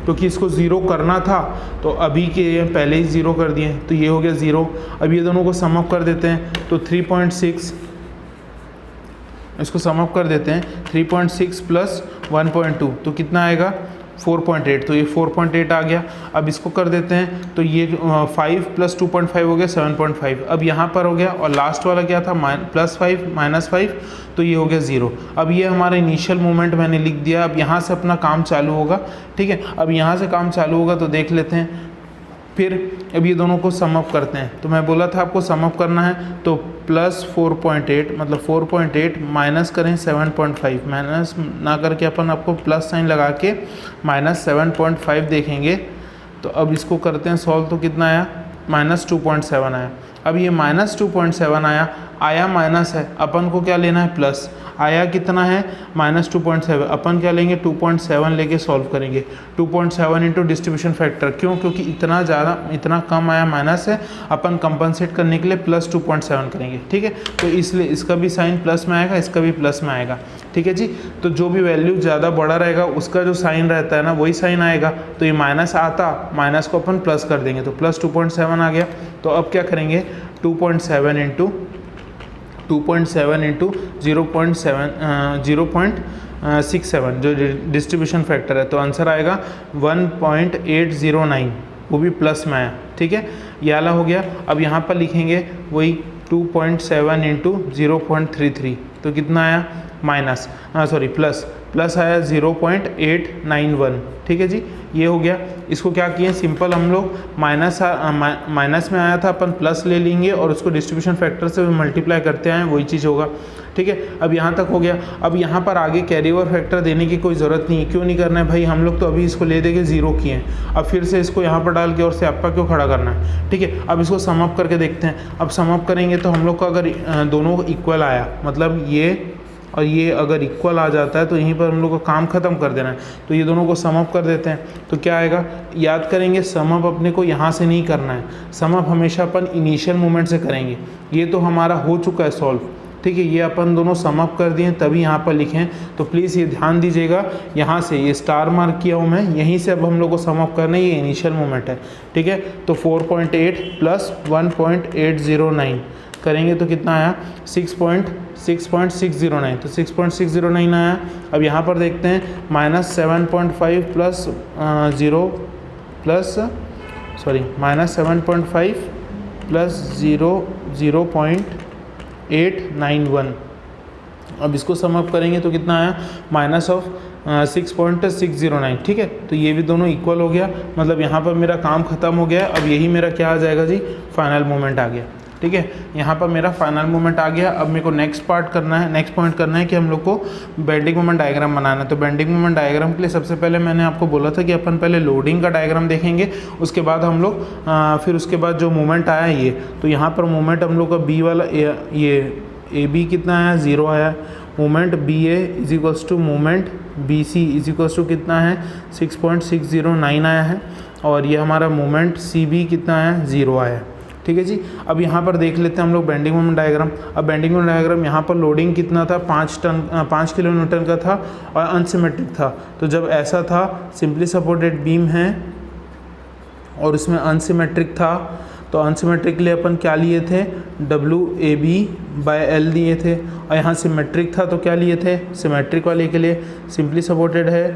क्योंकि इसको 0 करना था तो अभी के पहले ही 0 कर दिए, तो ये हो गया 0। अब ये दोनों को सम अप कर देते हैं तो 3.6, इसको सम अप कर देते हैं 3.6 + 1.2 तो कितना आएगा 4.8। तो ये 4.8 आ गया। अब इसको कर देते हैं तो ये 5 + 2.5 हो गया 7.5। अब यहाँ पर हो गया और लास्ट वाला क्या था, +5 -5, तो ये हो गया 0। अब ये हमारा इनिशियल मोमेंट मैंने लिख दिया। अब यहाँ से अपना काम चालू होगा। ठीक है, अब यहाँ से काम चालू होगा तो देख लेते हैं। फिर अब ये दोनों को सम अप करते हैं। तो मैं बोला था आपको सम अप करना है, तो +4.8 मतलब 4.8 माइनस करें 7.5, माइनस ना करके अपन आपको प्लस साइन लगा के -7.5 देखेंगे। तो अब इसको करते हैं सॉल्व, तो कितना आया -2.7 आया। अब ये -2.7 आया माइनस है, अपन को क्या लेना है प्लस। आया कितना है -2.7, अपन क्या लेंगे 2.7 लेके सॉल्व करेंगे। 2.7 इंटू डिस्ट्रीब्यूशन फैक्टर, क्यों, क्योंकि इतना कम आया माइनस है, अपन कंपनसेट करने के लिए +2.7 करेंगे। ठीक है, तो इसलिए इसका भी साइन प्लस में आएगा, इसका भी प्लस में आएगा। ठीक है जी, तो जो भी वैल्यू ज़्यादा बड़ा रहेगा उसका जो साइन रहता है ना वही साइन आएगा। तो ये माइनस आता, माइनस को अपन प्लस कर देंगे तो +2.7 आ गया। तो अब क्या करेंगे 2.7 इंटू 2.7 इंटू 0.67 जो डिस्ट्रीब्यूशन फैक्टर है, तो आंसर आएगा 1.809, वो भी प्लस में आया। ठीक है, ये वाला हो गया। अब यहाँ पर लिखेंगे वही 2.7 इंटू 0.33, तो कितना आया माइनस, प्लस आया 0.891। ठीक है जी, ये हो गया। इसको क्या किए, सिंपल हम लोग माइनस में आया था, अपन प्लस ले लेंगे और उसको डिस्ट्रीब्यूशन फैक्टर से मल्टीप्लाई करते आए, वही चीज़ होगा। ठीक है, अब यहाँ तक हो गया। अब यहाँ पर आगे कैरी ओवर फैक्टर देने की कोई ज़रूरत नहीं है। क्यों नहीं करना है भाई, हम लोग तो अभी इसको ले देके 0 किए हैं, अब फिर से इसको यहाँ पर डाल के और स्यापा क्यों खड़ा करना है। ठीक है, अब इसको सम अप करके देखते हैं। अब सम अप करेंगे तो हम लोग का अगर दोनों इक्वल आया, मतलब ये और ये अगर इक्वल आ जाता है तो यहीं पर हम लोग को काम ख़त्म कर देना है। तो ये दोनों को सम अप कर देते हैं, तो क्या आएगा, याद करेंगे सम अप अपने को यहाँ से नहीं करना है, सम अप हमेशा अपन इनिशियल मोमेंट से करेंगे। ये तो हमारा हो चुका है सॉल्व। ठीक है, ये अपन दोनों सम अप कर दिए तभी यहाँ पर लिखें, तो प्लीज़ ये ध्यान दीजिएगा। यहाँ से ये स्टार मार्क किया हूँ मैं, यहीं से अब हम लोग को सम अप करना है, ये इनिशियल मोमेंट है। ठीक है, तो 4.8 प्लस 1.809 करेंगे तो कितना आया 6.609, तो 6.609 आया। अब यहाँ पर देखते हैं -7.5 प्लस -7.5 प्लस 0.891। अब इसको सम अप करेंगे तो कितना आया -6.609। ठीक है, तो ये भी दोनों इक्वल हो गया, मतलब यहाँ पर मेरा काम ख़त्म हो गया। अब यही मेरा क्या आ जाएगा जी, फाइनल मोमेंट आ गया। ठीक है, यहाँ पर मेरा फाइनल मोमेंट आ गया। अब मेरे को नेक्स्ट पॉइंट करना है कि हम लोग को बेंडिंग मोमेंट डायग्राम बनाना है। तो बेंडिंग मोमेंट डायग्राम के लिए सबसे पहले मैंने आपको बोला था कि अपन पहले लोडिंग का डायग्राम देखेंगे, उसके बाद हम लोग फिर उसके बाद जो मोमेंट आया ये, तो यहाँ पर मोमेंट हम लोग का बी वाला ये ए बी कितना आया 0 आया। Moment B A is equals to moment B C is equals to कितना है 6.609 आया है, और ये हमारा मोमेंट सी बी कितना आया 0 आया। ठीक है जी, अब यहाँ पर देख लेते हैं हम लोग बेंडिंग मोमेंट डायग्राम। अब बेंडिंग मोमेंट डायग्राम यहाँ पर लोडिंग कितना था 5 किलो न्यूटन का था और अनसिमेट्रिक था। तो जब ऐसा था, सिंपली सपोर्टेड बीम है और उसमें अनसिमेट्रिक था, तो अनसिमेट्रिक के लिए अपन क्या लिए थे, WAB/L लिए थे, और यहाँ सिमेट्रिक था तो क्या लिए थे, सिमेट्रिक वाले के लिए सिंपली सपोर्टेड है,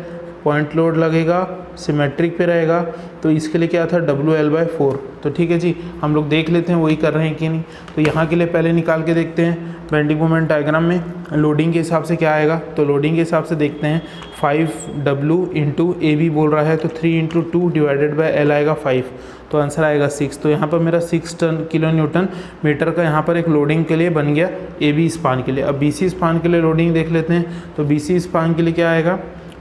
पॉइंट लोड लगेगा, सिमेट्रिक पे रहेगा, तो इसके लिए क्या था WL/4। तो ठीक है जी, हम लोग देख लेते हैं वही कर रहे हैं कि नहीं। तो यहाँ के लिए पहले निकाल के देखते हैं बेंडिंग मोमेंट डायग्राम में लोडिंग के हिसाब से क्या आएगा। तो लोडिंग के हिसाब से देखते हैं 5W इंटू AB बोल रहा है, तो 3 इंटू 2 डिवाइडेड बाई L आएगा 5, तो आंसर आएगा 6। तो यहाँ पर मेरा 6 किलो न्यूटन मीटर का यहाँ पर एक लोडिंग के लिए बन गया AB स्पान के लिए। अब BC स्पान के लिए लोडिंग देख लेते हैं। तो BC स्पान के लिए क्या आएगा,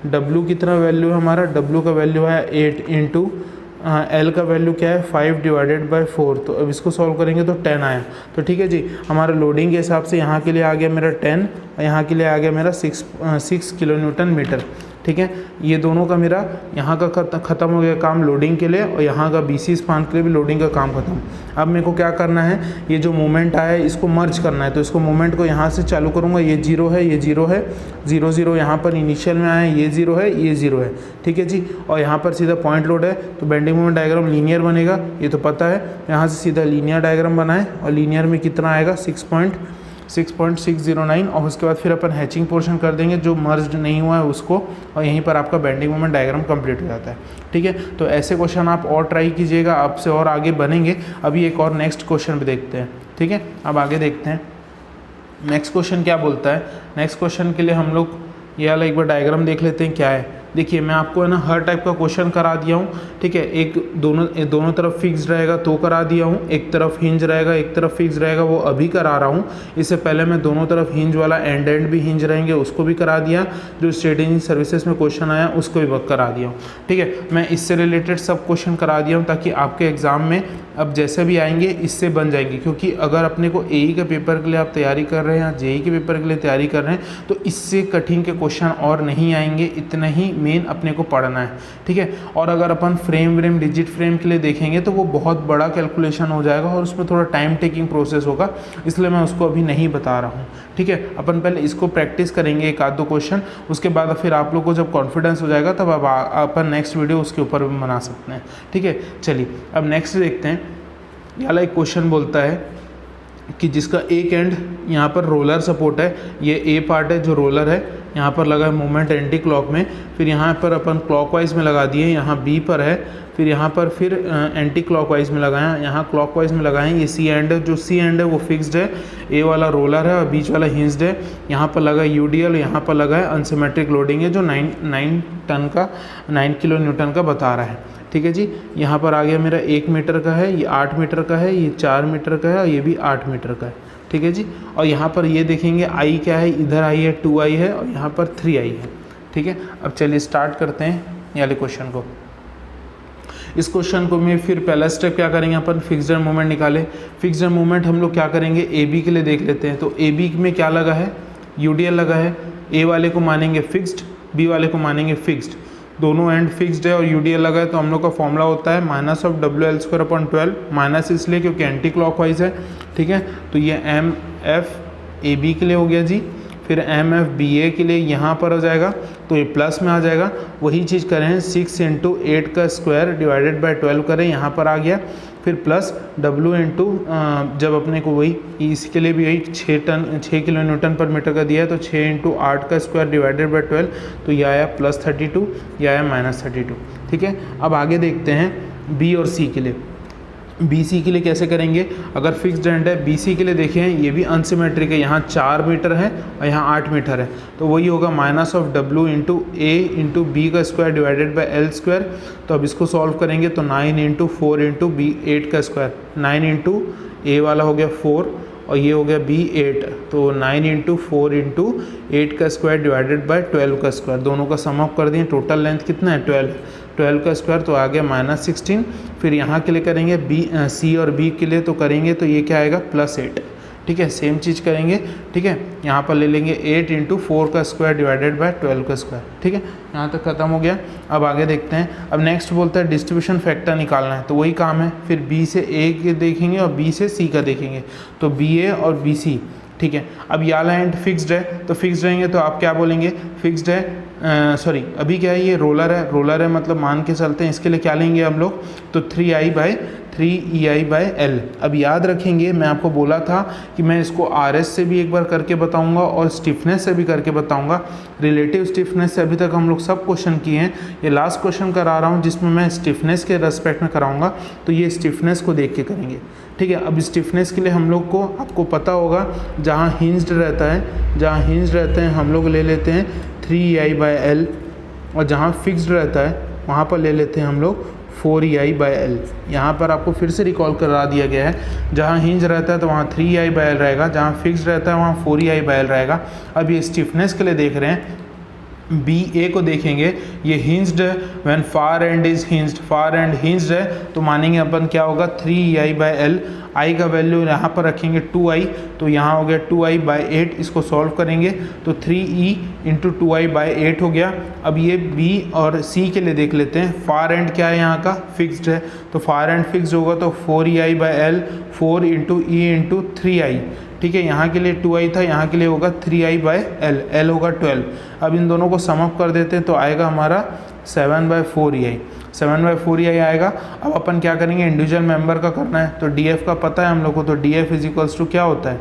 W कितना वैल्यू है हमारा, W का वैल्यू है 8 इंटू L का वैल्यू क्या है 5 डिवाइडेड बाई 4। तो अब इसको सॉल्व करेंगे तो 10 आया। तो ठीक है जी, हमारा लोडिंग के हिसाब से यहाँ के लिए आ गया मेरा 10 और यहाँ के लिए आ गया मेरा 6 किलो न्यूटन मीटर। ठीक है, ये दोनों का मेरा यहाँ का ख़त्म हो गया काम लोडिंग के लिए, और यहाँ का BC स्पान के लिए भी लोडिंग का काम ख़त्म। अब मेरे को क्या करना है, ये जो मोमेंट आया है इसको मर्ज करना है। तो इसको मोमेंट को यहाँ से चालू करूँगा, ये 0 है, ये 0 है, 0 0 यहाँ पर इनिशियल में आया है, ये 0 है, ये 0 है। ठीक है जी, और यहाँ पर सीधा पॉइंट लोड है, तो बेंडिंग मोमेंट डायग्राम लीनियर बनेगा, ये तो पता है। यहाँ से सीधा लीनियर डायग्राम बनाए और लीनियर में कितना आएगा 6.609, और उसके बाद फिर अपन हैचिंग पोर्शन कर देंगे जो मर्ज नहीं हुआ है उसको, और यहीं पर आपका बेंडिंग मोमेंट डायग्राम कंप्लीट हो जाता है। ठीक है, तो ऐसे क्वेश्चन आप और ट्राई कीजिएगा, आपसे और आगे बनेंगे। अभी एक और नेक्स्ट क्वेश्चन भी देखते हैं। ठीक है, अब आगे देखते हैं नेक्स्ट क्वेश्चन क्या बोलता है। नेक्स्ट क्वेश्चन के लिए हम लोग ये वाला एक बार डायग्राम देख लेते हैं क्या है। देखिए, मैं आपको है ना हर टाइप का क्वेश्चन करा दिया हूँ। ठीक है, एक दोनों तरफ फिक्स्ड रहेगा तो करा दिया हूँ, एक तरफ हिंज रहेगा एक तरफ फिक्स रहेगा वो अभी करा रहा हूँ। इससे पहले मैं दोनों तरफ हिंज वाला एंड भी हिंज रहेंगे उसको भी करा दिया, जो स्टेट इंजीनियरिंग सर्विसेज में क्वेश्चन आया उसको भी वर्क करा दिया हूँ। ठीक है, मैं इससे रिलेटेड सब क्वेश्चन करा दिया हूँ ताकि आपके एग्ज़ाम में अब जैसे भी आएंगे इससे बन जाएंगे। क्योंकि अगर अपने को AE के पेपर के लिए आप तैयारी कर रहे हैं या JEE के पेपर के लिए तैयारी कर रहे हैं तो इससे कठिन के क्वेश्चन और नहीं आएंगे, इतना ही मेन अपने को पढ़ना है। ठीक है, और अगर अपन फ्रेम डिजिट फ्रेम के लिए देखेंगे तो वो बहुत बड़ा कैलकुलेशन हो जाएगा और उसमें थोड़ा टाइम टेकिंग प्रोसेस होगा, इसलिए मैं उसको अभी नहीं बता रहा हूँ। ठीक है, अपन पहले इसको प्रैक्टिस करेंगे एक आध दो क्वेश्चन, उसके बाद फिर आप लोग को जब कॉन्फिडेंस हो जाएगा तब अपन नेक्स्ट वीडियो उसके ऊपर भी बना सकते हैं। ठीक है, चलिए अब नेक्स्ट देखते हैं। ये वाला एक क्वेश्चन बोलता है कि जिसका एक एंड यहाँ पर रोलर सपोर्ट है, ये ए पार्ट है जो रोलर है, यहाँ पर लगा है मूवमेंट एंटी क्लॉक में, फिर यहाँ पर अपन क्लॉकवाइज में लगा दिए, यहाँ बी पर है, फिर यहाँ पर फिर एंटी क्लॉकवाइज में लगाया, यहाँ क्लॉकवाइज में लगाएं। ये सी एंड है, जो सी एंड है वो फिक्स्ड है, ए वाला रोलर है और बीच वाला हिंज्ड है। यहाँ पर लगा यूडीएल, यहाँ पर लगा है अनसिमेट्रिक लोडिंग है जो 9 किलो न्यूटन का बता रहा है। ठीक है जी। यहाँ पर आ गया मेरा 1 मीटर का है, ये 8 मीटर का है, ये 4 मीटर का है और ये भी 8 मीटर का है। ठीक है जी। और यहाँ पर ये देखेंगे आई क्या है, इधर आई है 2i है और यहाँ पर 3i है। ठीक है। अब चलिए स्टार्ट करते हैं ये वाले क्वेश्चन को। इस क्वेश्चन को में फिर पहला स्टेप क्या करेंगे अपन, फिक्स्ड मूवमेंट निकाले। फिक्स्ड मूवमेंट हम लोग क्या करेंगे, ए बी के लिए देख लेते हैं। तो ए बी में क्या लगा है, यूडीएल लगा है। ए वाले को मानेंगे फिक्स्ड, बी वाले को मानेंगे फिक्स्ड, दोनों एंड फिक्स्ड है और यूडीएल लगा है। तो हम लोग का फॉर्मूला होता है -WL² माइनस इसलिए क्योंकि एंटी क्लॉकवाइज है। ठीक है। तो ये MFAB के लिए हो गया जी, फिर MFBA के लिए यहाँ पर हो जाएगा तो ये प्लस में आ जाएगा। वही चीज़ करें 6 × 8 का स्क्वायर डिवाइडेड बाय 12 करें, यहाँ पर आ गया। फिर प्लस W × जब अपने को वही इसके लिए भी यही 6 किलो न्यूटन पर मीटर का दिया है तो 6 × 8 का स्क्वायर डिवाइडेड बाय 12, तो यह आया +32, यह आया -32। ठीक है। अब आगे देखते हैं बी और सी के लिए। BC के लिए कैसे करेंगे, अगर फिक्स्ड एंड है BC के लिए देखें ये भी अनसिमेट्रिक है, यहाँ 4 मीटर है और यहाँ 8 मीटर है, तो वही होगा -W × A × B का square divided by L square. तो अब इसको सॉल्व करेंगे तो 9 × 4 × B 8 का स्क्वायर, 9 × A वाला हो गया 4 और ये हो गया B 8, तो 9 × 4 × 8 का स्क्वायर डिवाइडेड बाय 12 का स्क्वायर, दोनों का सम अप कर दिए। टोटल लेंथ कितना है 12 का स्क्वायर, तो आ गया -16। फिर यहाँ के लिए करेंगे C और B के लिए तो करेंगे तो ये क्या आएगा +8। ठीक है। सेम चीज़ करेंगे। ठीक है। यहाँ पर ले लेंगे 8 × 4 का स्क्वायर डिवाइडेड बाय 12 का स्क्वायर। ठीक है। यहाँ तक खत्म हो गया। अब आगे देखते हैं। अब नेक्स्ट बोलता है डिस्ट्रीब्यूशन फैक्टर निकालना है, तो वही काम है। फिर B से A के देखेंगे और B से C का देखेंगे, तो BA और BC। ठीक है। अब ये वाला एंड फिक्स्ड है, तो फिक्स्ड रहेंगे तो आप क्या बोलेंगे, फिक्स्ड है सॉरी अभी क्या है, ये रोलर है, रोलर है मतलब मान के चलते हैं। इसके लिए क्या लेंगे हम लोग, तो 3i/3ei/L। अब याद रखेंगे मैं आपको बोला था कि मैं इसको RS से भी एक बार करके बताऊंगा और स्टिफनेस से भी करके बताऊंगा। रिलेटिव स्टिफनेस से अभी तक हम लोग सब क्वेश्चन किए हैं, ये लास्ट क्वेश्चन करा रहा हूँ जिसमें मैं स्टिफनेस के रेस्पेक्ट में कराऊंगा, तो ये स्टिफनेस को देख के करेंगे। ठीक है। अब स्टिफनेस के लिए हम लोग को आपको पता होगा जहाँ हिंज्ड रहता है, जहाँ हिंज्ड रहते हैं हम लोग ले लेते हैं 3ei/L और जहाँ फिक्स्ड रहता है वहाँ पर ले लेते हैं हम लोग 4ei/L। यहाँ पर आपको फिर से रिकॉल करा दिया गया है, जहाँ हिंज रहता है तो वहाँ 3ei/L रहेगा, जहाँ फिक्स्ड रहता है वहाँ 4ei/L रहेगा। अब ये स्टिफनेस के लिए देख रहे हैं, BA को देखेंगे, ये हिंज्ड है, when far and is hinged, far and hinged है तो मानेंगे अपन क्या होगा 3ei/L। आई का वैल्यू यहाँ पर रखेंगे 2i, तो यहाँ हो गया 2i/8। इसको सॉल्व करेंगे तो 3e × 2i/8 हो गया। अब ये B और C के लिए देख लेते हैं। फार एंड क्या है, यहाँ का फिक्स्ड है, तो फार एंड फिक्स्ड होगा तो 4ei/L, 4 × E × 3i। ठीक है। यहाँ के लिए 2i था, यहाँ के लिए होगा 3i/L, L होगा 12। अब इन दोनों को सम अप कर देते हैं तो आएगा हमारा 7/4ei, 7/4ei आएगा। अब अपन क्या करेंगे, इंडिविजुअल मेंबर का करना है, तो DF का पता है हम लोग को, तो DF = क्या होता है,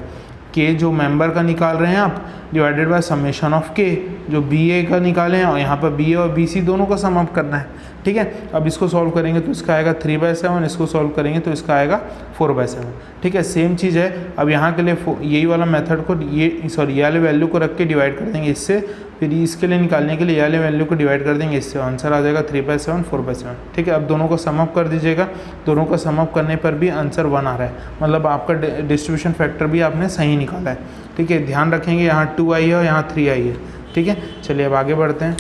K जो मेंबर का निकाल रहे हैं आप divided by summation of K जो BA का निकाले हैं, और यहाँ पर BA और BC दोनों का सम अप करना है। ठीक है। अब इसको सॉल्व करेंगे तो इसका आएगा 3/7, इसको सॉल्व करेंगे तो इसका आएगा 4/7। ठीक है। सेम चीज़ है। अब यहाँ के लिए यही वाला मेथड को ये वाले वैल्यू को रख के डिवाइड कर देंगे इससे, फिर इसके लिए निकालने के लिए ये वाले वैल्यू को डिवाइड कर देंगे इससे, आंसर आ जाएगा 3/7, 4/7। ठीक है। अब दोनों को सम अप कर दीजिएगा, दोनों का सम अप करने पर भी आंसर 1 आ रहा है, मतलब आपका डिस्ट्रीब्यूशन फैक्टर भी आपने सही निकाला है। ठीक है। ध्यान रखेंगे यहाँ 2i है और यहाँ 3i है। ठीक है। चलिए अब आगे बढ़ते हैं।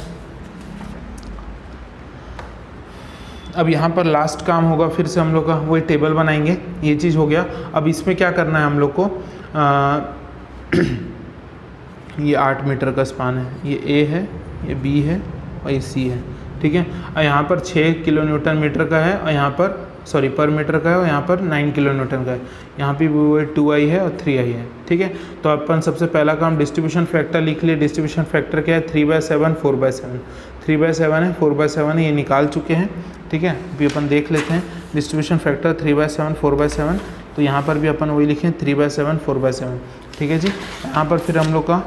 अब यहाँ पर लास्ट काम होगा, फिर से हम लोग का वही टेबल बनाएंगे, ये चीज़ हो गया। अब इसमें क्या करना है हम लोग को, ये 8 मीटर का स्पान है, ये A है, ये B है और ये C है। ठीक है। और यहाँ पर 6 किलो न्यूटन मीटर का है और यहाँ पर पर मीटर का है और यहाँ पर 9 किलो न्यूटन का है। यहाँ पे वो 2i है और 3i है। ठीक है। तो अपन सबसे पहला काम डिस्ट्रीब्यूशन फैक्टर लिख लिए। डिस्ट्रीब्यूशन फैक्टर क्या है, 3/7, 4/7। 3/7 है, 4/7 है, ये निकाल चुके हैं। ठीक है। अभी अपन देख लेते हैं डिस्ट्रीब्यूशन फैक्टर 3/7, 4/7 तो यहाँ पर भी अपन वही लिखें 3/7 4/7, ठीक है जी। यहाँ पर फिर हम लोग का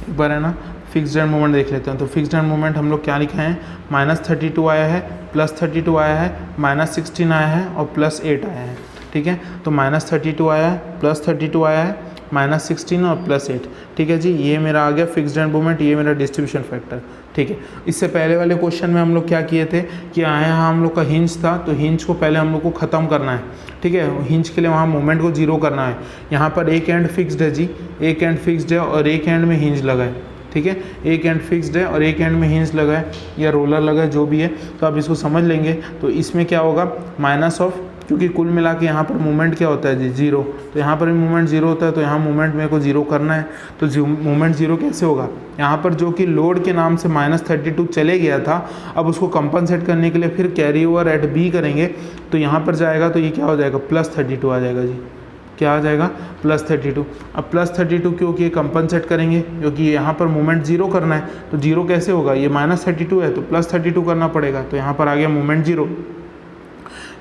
एक बार है ना फिक्स्ड एंड मोमेंट देख लेते हैं। तो फिक्स्ड एंड मोमेंट हम लोग क्या लिखे हैं, -32 आया है, +32 आया है, -16 आया है और +8 आया है, ठीक है। तो -32 आया है, +32 आया है, -16 और +8, ठीक है जी। ये मेरा आ गया फिक्स्ड एंड मोमेंट, ये मेरा डिस्ट्रीब्यूशन फैक्टर, ठीक है। इससे पहले वाले क्वेश्चन में हम लोग क्या किए थे कि यहाँ हम लोग का हिंज था, तो हिंज को पहले हम लोग को ख़त्म करना है, ठीक है। हिंज के लिए वहाँ मोमेंट को 0 करना है। यहाँ पर एक एंड फिक्स्ड है जी, एक एंड फिक्स्ड है और एक एंड में हिंज लगा है, ठीक है। एक एंड फिक्स्ड है और एक एंड में हिंज लगा है या रोलर लगा है, जो भी है। तो आप इसको समझ लेंगे। तो इसमें क्या होगा, माइनस ऑफ, क्योंकि कुल मिला के यहाँ पर मूवमेंट क्या होता है जी, 0। तो यहाँ पर भी मूवमेंट 0 होता है, तो यहाँ मूवमेंट मेरे को 0 करना है। तो मूवमेंट 0 कैसे होगा, यहाँ पर जो कि लोड के नाम से -32 चले गया था, अब उसको कंपनसेट करने के लिए फिर कैरी ओवर एट बी करेंगे। तो यहाँ पर जाएगा तो ये क्या हो जाएगा, +32 आ जाएगा जी। क्या आ जाएगा, +32। अब +32 क्योंकि ये कंपनसेट करेंगे, क्योंकि यहाँ पर मूवमेंट 0 करना है। तो 0 कैसे होगा, ये -32 है तो +32 करना पड़ेगा। तो यहाँ पर आ गया मूवमेंट 0।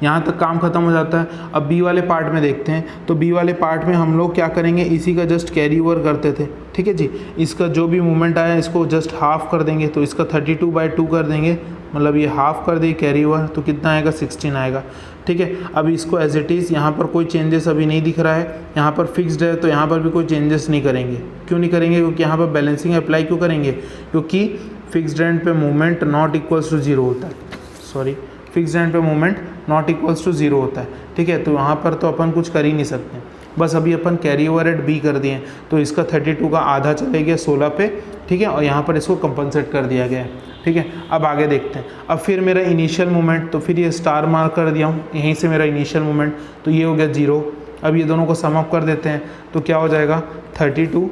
यहाँ तक काम खत्म हो जाता है। अब बी वाले पार्ट में देखते हैं। तो बी वाले पार्ट में हम लोग क्या करेंगे, इसी का जस्ट कैरी ओवर करते थे, ठीक है जी। इसका जो भी मूवमेंट आया इसको जस्ट हाफ कर देंगे, तो इसका 32/2 कर देंगे, मतलब ये हाफ कर दिए कैरी ओवर, तो कितना आएगा, 16 आएगा, ठीक है। अब इसको एज इट इज़, यहाँ पर कोई चेंजेस अभी नहीं दिख रहा है, यहाँ पर फिक्स्ड है, तो यहाँ पर भी कोई चेंजेस नहीं करेंगे। क्यों नहीं करेंगे, क्योंकि यहाँ पर बैलेंसिंग अप्लाई क्यों करेंगे, क्योंकि फिक्स्ड एंड पे मूवमेंट नॉट इक्वल्स टू 0 होता है, सॉरी, फिक्स्ड एंड पे मूवमेंट नॉट इक्वल्स टू 0 होता है, ठीक है। तो यहाँ पर तो अपन कुछ कर ही नहीं सकते, बस अभी अपन कैरी ओवर एट बी कर दिए। तो इसका 32 का आधा चले गया 16 पे, ठीक है, और यहाँ पर इसको कंपनसेट कर दिया गया है, ठीक है। अब आगे देखते हैं। अब फिर मेरा इनिशियल मूवमेंट, तो फिर ये स्टार मार्क कर दिया हूँ, यहीं से मेरा इनिशियल मूवमेंट, तो ये हो गया 0। अब ये दोनों को सम अप कर देते हैं, तो क्या हो जाएगा, 32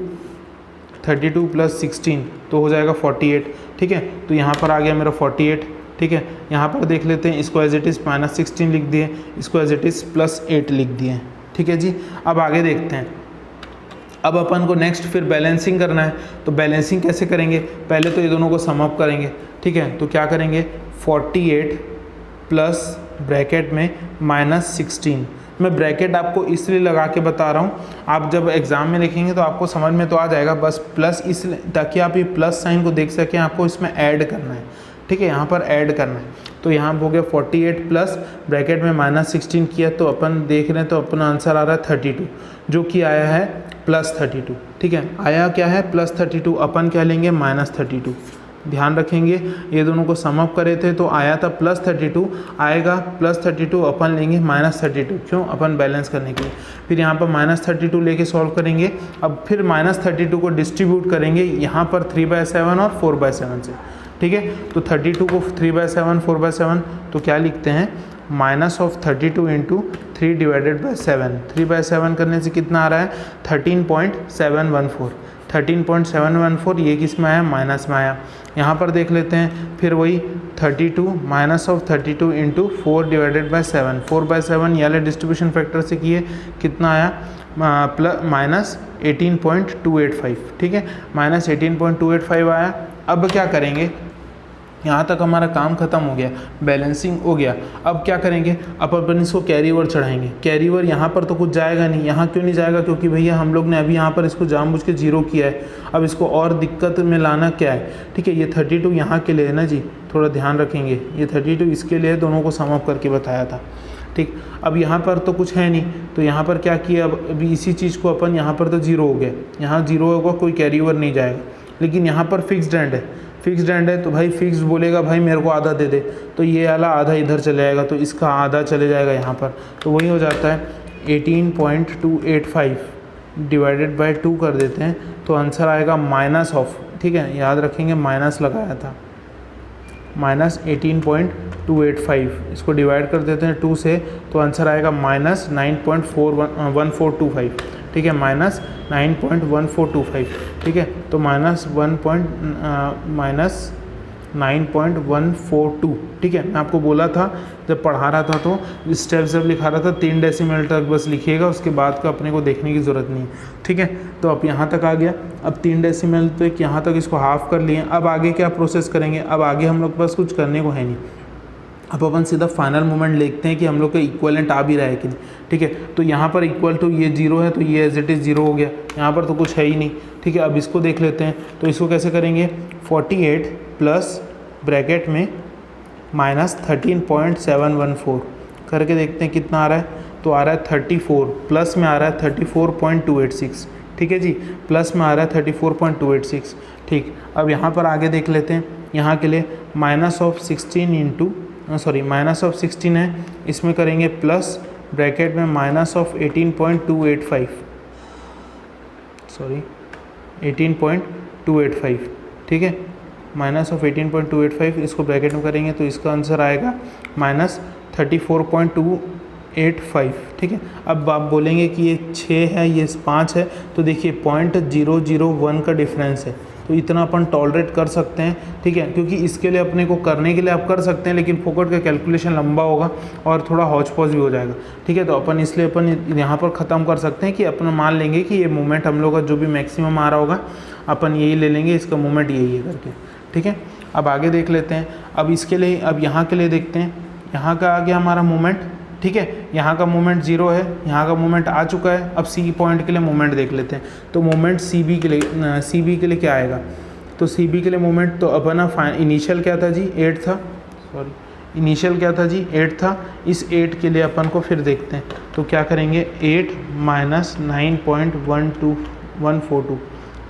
+ 16 तो हो जाएगा 48, ठीक है। तो यहाँ पर आ गया मेरा 48, ठीक है। यहाँ पर देख लेते हैं, इसको एज इट इज़ -16 लिख दिए, इसको एज इट इज़ +8 लिख दिए, ठीक है जी। अब आगे देखते हैं। अब अपन को नेक्स्ट फिर बैलेंसिंग करना है। तो बैलेंसिंग कैसे करेंगे, पहले तो ये दोनों को सम अप करेंगे, ठीक है। तो क्या करेंगे, 48 प्लस ब्रैकेट में -16। मैं ब्रैकेट आपको इसलिए लगा के बता रहा हूँ, आप जब एग्ज़ाम में लिखेंगे तो आपको समझ में तो आ जाएगा, बस प्लस इसलिए ताकि आप ये प्लस साइन को देख सकें, आपको इसमें ऐड करना है, ठीक है। यहाँ पर ऐड करना है। तो यहाँ हो गया 48 प्लस ब्रैकेट में -16 किया, तो अपन देख रहे हैं, तो अपना आंसर आ रहा है 32, जो कि आया है +32, ठीक है। आया क्या है, +32, अपन क्या लेंगे, -32। ध्यान रखेंगे, ये दोनों को सम अप करे थे तो आया था +32, आएगा +32, अपन लेंगे -32, क्यों, अपन बैलेंस करने के लिए। फिर यहाँ पर -32 लेके सॉल्व करेंगे। अब फिर -32 को डिस्ट्रीब्यूट करेंगे यहाँ पर 3/7 और 4/7 से, ठीक है। तो 32 को 3/7 4/7, तो क्या लिखते हैं, -32 × 3/7। 3/7 करने से कितना आ रहा है, 13.714। 13.714 ये किस में आया, माइनस में आया। यहाँ पर देख लेते हैं, फिर वही 32 -32 × 4/7। 4/7 याले डिस्ट्रीब्यूशन फैक्टर से किए, कितना आया, -18.285, ठीक है, -18.285 आया। अब क्या करेंगे, यहाँ तक हमारा काम खत्म हो गया, बैलेंसिंग हो गया। अब क्या करेंगे, अब अपन इसको कैरी ओवर चढ़ाएंगे। कैरी ओवर यहाँ पर तो कुछ जाएगा नहीं, यहाँ क्यों नहीं जाएगा, क्योंकि भैया हम लोग ने अभी यहाँ पर इसको जानबूझ के 0 किया है। अब इसको और दिक्कत में लाना क्या है, ठीक है। ये 32 यहाँ के लिए है ना जी, थोड़ा ध्यान रखेंगे, ये 32 इसके लिए दोनों को सम अप करके बताया था, ठीक। अब यहाँ पर तो कुछ है नहीं, तो यहाँ पर क्या किया, अब अभी इसी चीज़ को अपन, यहाँ पर तो 0 हो गया, यहाँ 0 होगा, कोई कैरी ओवर नहीं जाएगा। लेकिन यहाँ पर फिक्स्ड एंड है, फिक्स्ड एंड है, तो भाई फिक्स्ड बोलेगा भाई मेरे को आधा दे दे, तो ये वाला आधा इधर चले जाएगा, तो इसका आधा चले जाएगा यहाँ पर, तो वही हो जाता है 18.285 / 2 कर देते हैं, तो आंसर आएगा माइनस ऑफ, ठीक है, याद रखेंगे माइनस लगाया था, -18.285, इसको डिवाइड कर देते हैं 2 से, तो आंसर आएगा -9.1425, ठीक है, -9.1425, ठीक है। तो -9.142, ठीक है। मैं आपको बोला था जब पढ़ा रहा था, तो स्टेप्स जब लिखा रहा था 3 डेसिमल तक बस लिखिएगा, उसके बाद का अपने को देखने की ज़रूरत नहीं है, ठीक है। तो अब यहाँ तक आ गया, अब 3 डेसिमल तक यहाँ तक इसको हाफ कर लिए। अब आगे क्या प्रोसेस करेंगे, अब आगे हम लोग बस कुछ करने को है नहीं, अब अपन सीधा फाइनल मोमेंट लिखते हैं कि हम लोग का इक्वलेंट आ भी रहा है कि नहीं, ठीक है। तो यहाँ पर इक्वल टू ये 0 है तो ये एज इट इज़ 0 हो गया, यहाँ पर तो कुछ है ही नहीं, ठीक है। अब इसको देख लेते हैं, तो इसको कैसे करेंगे, 48 प्लस ब्रैकेट में माइनस 13.714 करके देखते हैं कितना आ रहा है। तो आ रहा है 34, प्लस में आ रहा है 34.286, ठीक है जी, प्लस में आ रहा है 34.286, ठीक। अब यहाँ पर आगे देख लेते हैं, यहाँ के लिए माइनस ऑफ 16 है, इसमें करेंगे प्लस ब्रैकेट में माइनस ऑफ 18.285, सॉरी 18.285, ठीक है, माइनस ऑफ 18.285, इसको ब्रैकेट में करेंगे तो इसका आंसर आएगा माइनस 34.285, ठीक है। अब आप बोलेंगे कि ये 6 है ये 5 है, तो देखिए 0.001 का डिफरेंस है, तो इतना अपन टॉलरेट कर सकते हैं, ठीक है, क्योंकि इसके लिए अपने को करने के लिए आप कर सकते हैं, लेकिन फोकट का कैलकुलेशन लंबा होगा और थोड़ा हौच पौच भी हो जाएगा, ठीक है। तो अपन इसलिए अपन यहाँ पर ख़त्म कर सकते हैं कि अपन मान लेंगे कि ये मोमेंट हम लोग का जो भी मैक्सिमम आ रहा होगा अपन यही ले लेंगे, इसका मोमेंट यही है करके, ठीक है। अब आगे देख लेते हैं, अब इसके लिए, अब यहाँ के लिए देखते हैं, यहाँ का आ गया हमारा मोमेंट, ठीक है, यहाँ का मोमेंट 0 है, यहाँ का मोमेंट आ चुका है। अब सी पॉइंट के लिए मोमेंट देख लेते हैं, तो मोमेंट सी बी के लिए क्या आएगा, तो सी बी के लिए मोमेंट तो अपना इनिशियल क्या था जी 8 था, सॉरी इनिशियल क्या था जी 8 था, इस 8 के लिए अपन को फिर देखते हैं, तो क्या करेंगे 8 माइनस 9.142,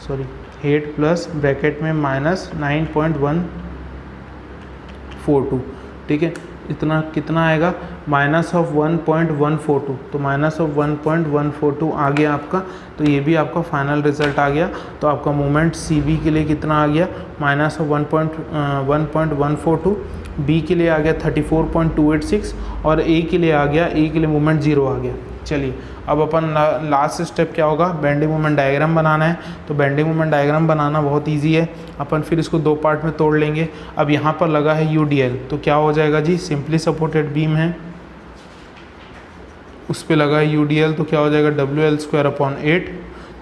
सॉरी 8 प्लस ब्रैकेट में माइनस 9.142, ठीक है, इतना कितना आएगा माइनस ऑफ 1.142, तो माइनस ऑफ 1.142 आ गया आपका, तो ये भी आपका फाइनल रिजल्ट आ गया। तो आपका मोमेंट सी बी के लिए कितना आ गया माइनस ऑफ 1.142, बी के लिए आ गया 34.286 और ए के लिए आ गया, ए के लिए मोमेंट 0 आ गया। चलिए अब अपन लास्ट स्टेप क्या होगा, बेंडिंग मोमेंट डायग्राम बनाना है। तो बेंडिंग मोमेंट डायग्राम बनाना बहुत इजी है, अपन फिर इसको 2 पार्ट में तोड़ लेंगे। अब यहाँ पर लगा है यूडीएल, तो क्या हो जाएगा जी, सिंपली सपोर्टेड बीम है, उस पर लगा है यूडीएल, तो क्या हो जाएगा WL²/8,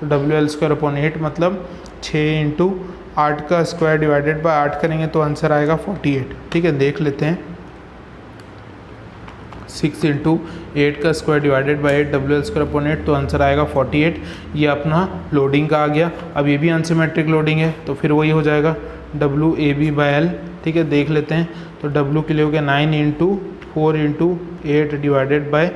तो WL²/8 मतलब 6 × 8 का स्क्वायर डिवाइडेड बाय 8 करेंगे तो आंसर आएगा 48, ठीक है। देख लेते हैं, 6 × 8 का स्क्वायर डिवाइडेड बाय 8 WL²/8, तो आंसर आएगा 48। ये अपना लोडिंग का आ गया। अब ये भी अनसिमेट्रिक लोडिंग है, तो फिर वही हो जाएगा WAB/L, ठीक है। देख लेते हैं, तो W के लिए हो गया 9 × 4 × 8 डिवाइडेड बाय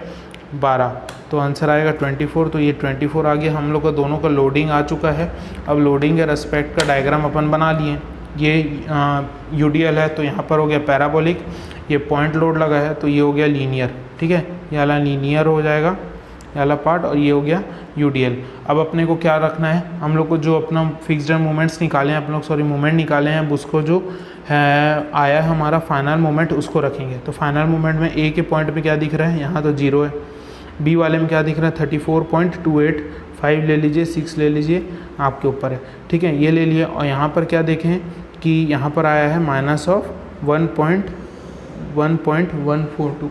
12, तो आंसर आएगा 24। तो ये 24 आ गया, हम लोग का दोनों का लोडिंग आ चुका है। अब लोडिंग के रेस्पेक्ट का डायग्राम अपन बना लिए। ये यूडीएल है, तो यहाँ पर हो गया पैराबोलिक, ये पॉइंट लोड लगा है, तो ये हो गया लीनियर, ठीक है, ये वाला लीनियर हो जाएगा ये वाला पार्ट, और ये हो गया यूडीएल। अब अपने को क्या रखना है, हम लोग को जो अपना फिक्स्ड मोमेंट्स निकाले हैं, मोमेंट निकाले हैं, अब उसको जो है आया है हमारा फाइनल मोमेंट, उसको रखेंगे। तो फाइनल मोमेंट में ए के पॉइंट पे क्या दिख रहा है, यहाँ तो 0 है, बी वाले में क्या दिख रहा है 34.28, 5 ले लीजिए, 6 ले लीजिए, आपके ऊपर है, ठीक है, ये ले लिए। और यहाँ पर क्या देखें कि यहाँ पर आया है माइनस ऑफ 1.142,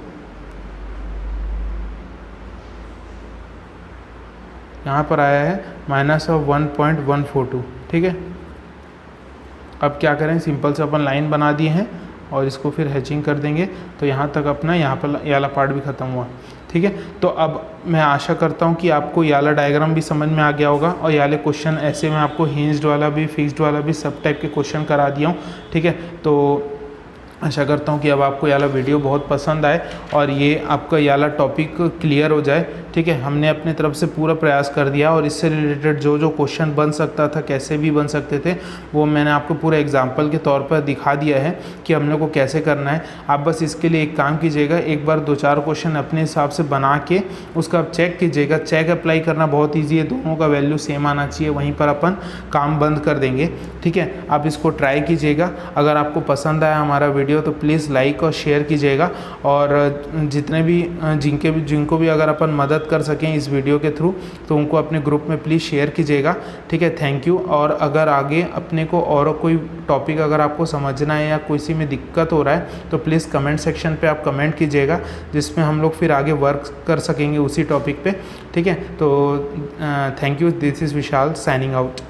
यहाँ पर आया है माइनस ऑफ 1.142, ठीक है। अब क्या करें, सिंपल से अपन लाइन बना दिए हैं और इसको फिर हैचिंग कर देंगे, तो यहाँ तक अपना यहाँ पर ये वाला पार्ट भी ख़त्म हुआ, ठीक है। तो अब मैं आशा करता हूँ कि आपको ये वाला डायग्राम भी समझ में आ गया होगा, और ये वाले क्वेश्चन ऐसे मैं आपको हिंज्ड वाला भी फिक्स्ड वाला भी सब टाइप के क्वेश्चन करा दिया हूँ, ठीक है। तो आशा करता हूँ कि अब आपको ये वाला वीडियो बहुत पसंद आए और ये आपका ये वाला टॉपिक क्लियर हो जाए, ठीक है। हमने अपने तरफ से पूरा प्रयास कर दिया, और इससे रिलेटेड जो जो क्वेश्चन बन सकता था, कैसे भी बन सकते थे, वो मैंने आपको पूरा एग्जांपल के तौर पर दिखा दिया है कि हम लोग को कैसे करना है। आप बस इसके लिए एक काम कीजिएगा, एक बार 2-4 क्वेश्चन अपने हिसाब से बना के उसका आप चेक कीजिएगा। चेक अप्लाई करना बहुत ईजी है, दोनों का वैल्यू सेम आना चाहिए, वहीं पर अपन काम बंद कर देंगे, ठीक है। आप इसको ट्राई कीजिएगा। अगर आपको पसंद आया हमारा वीडियो तो प्लीज़ लाइक और शेयर कीजिएगा, और जितने भी जिनको भी अगर अपन मदद कर सकें इस वीडियो के थ्रू, तो उनको अपने ग्रुप में प्लीज़ शेयर कीजिएगा, ठीक है। Thank you. और अगर आगे अपने को और कोई टॉपिक अगर आपको समझना है या किसी में दिक्कत हो रहा है, तो प्लीज़ कमेंट सेक्शन पे आप कमेंट कीजिएगा, जिसमें हम लोग फिर आगे वर्क कर सकेंगे उसी टॉपिक पे, ठीक है। तो thank you. This is Vishal signing out.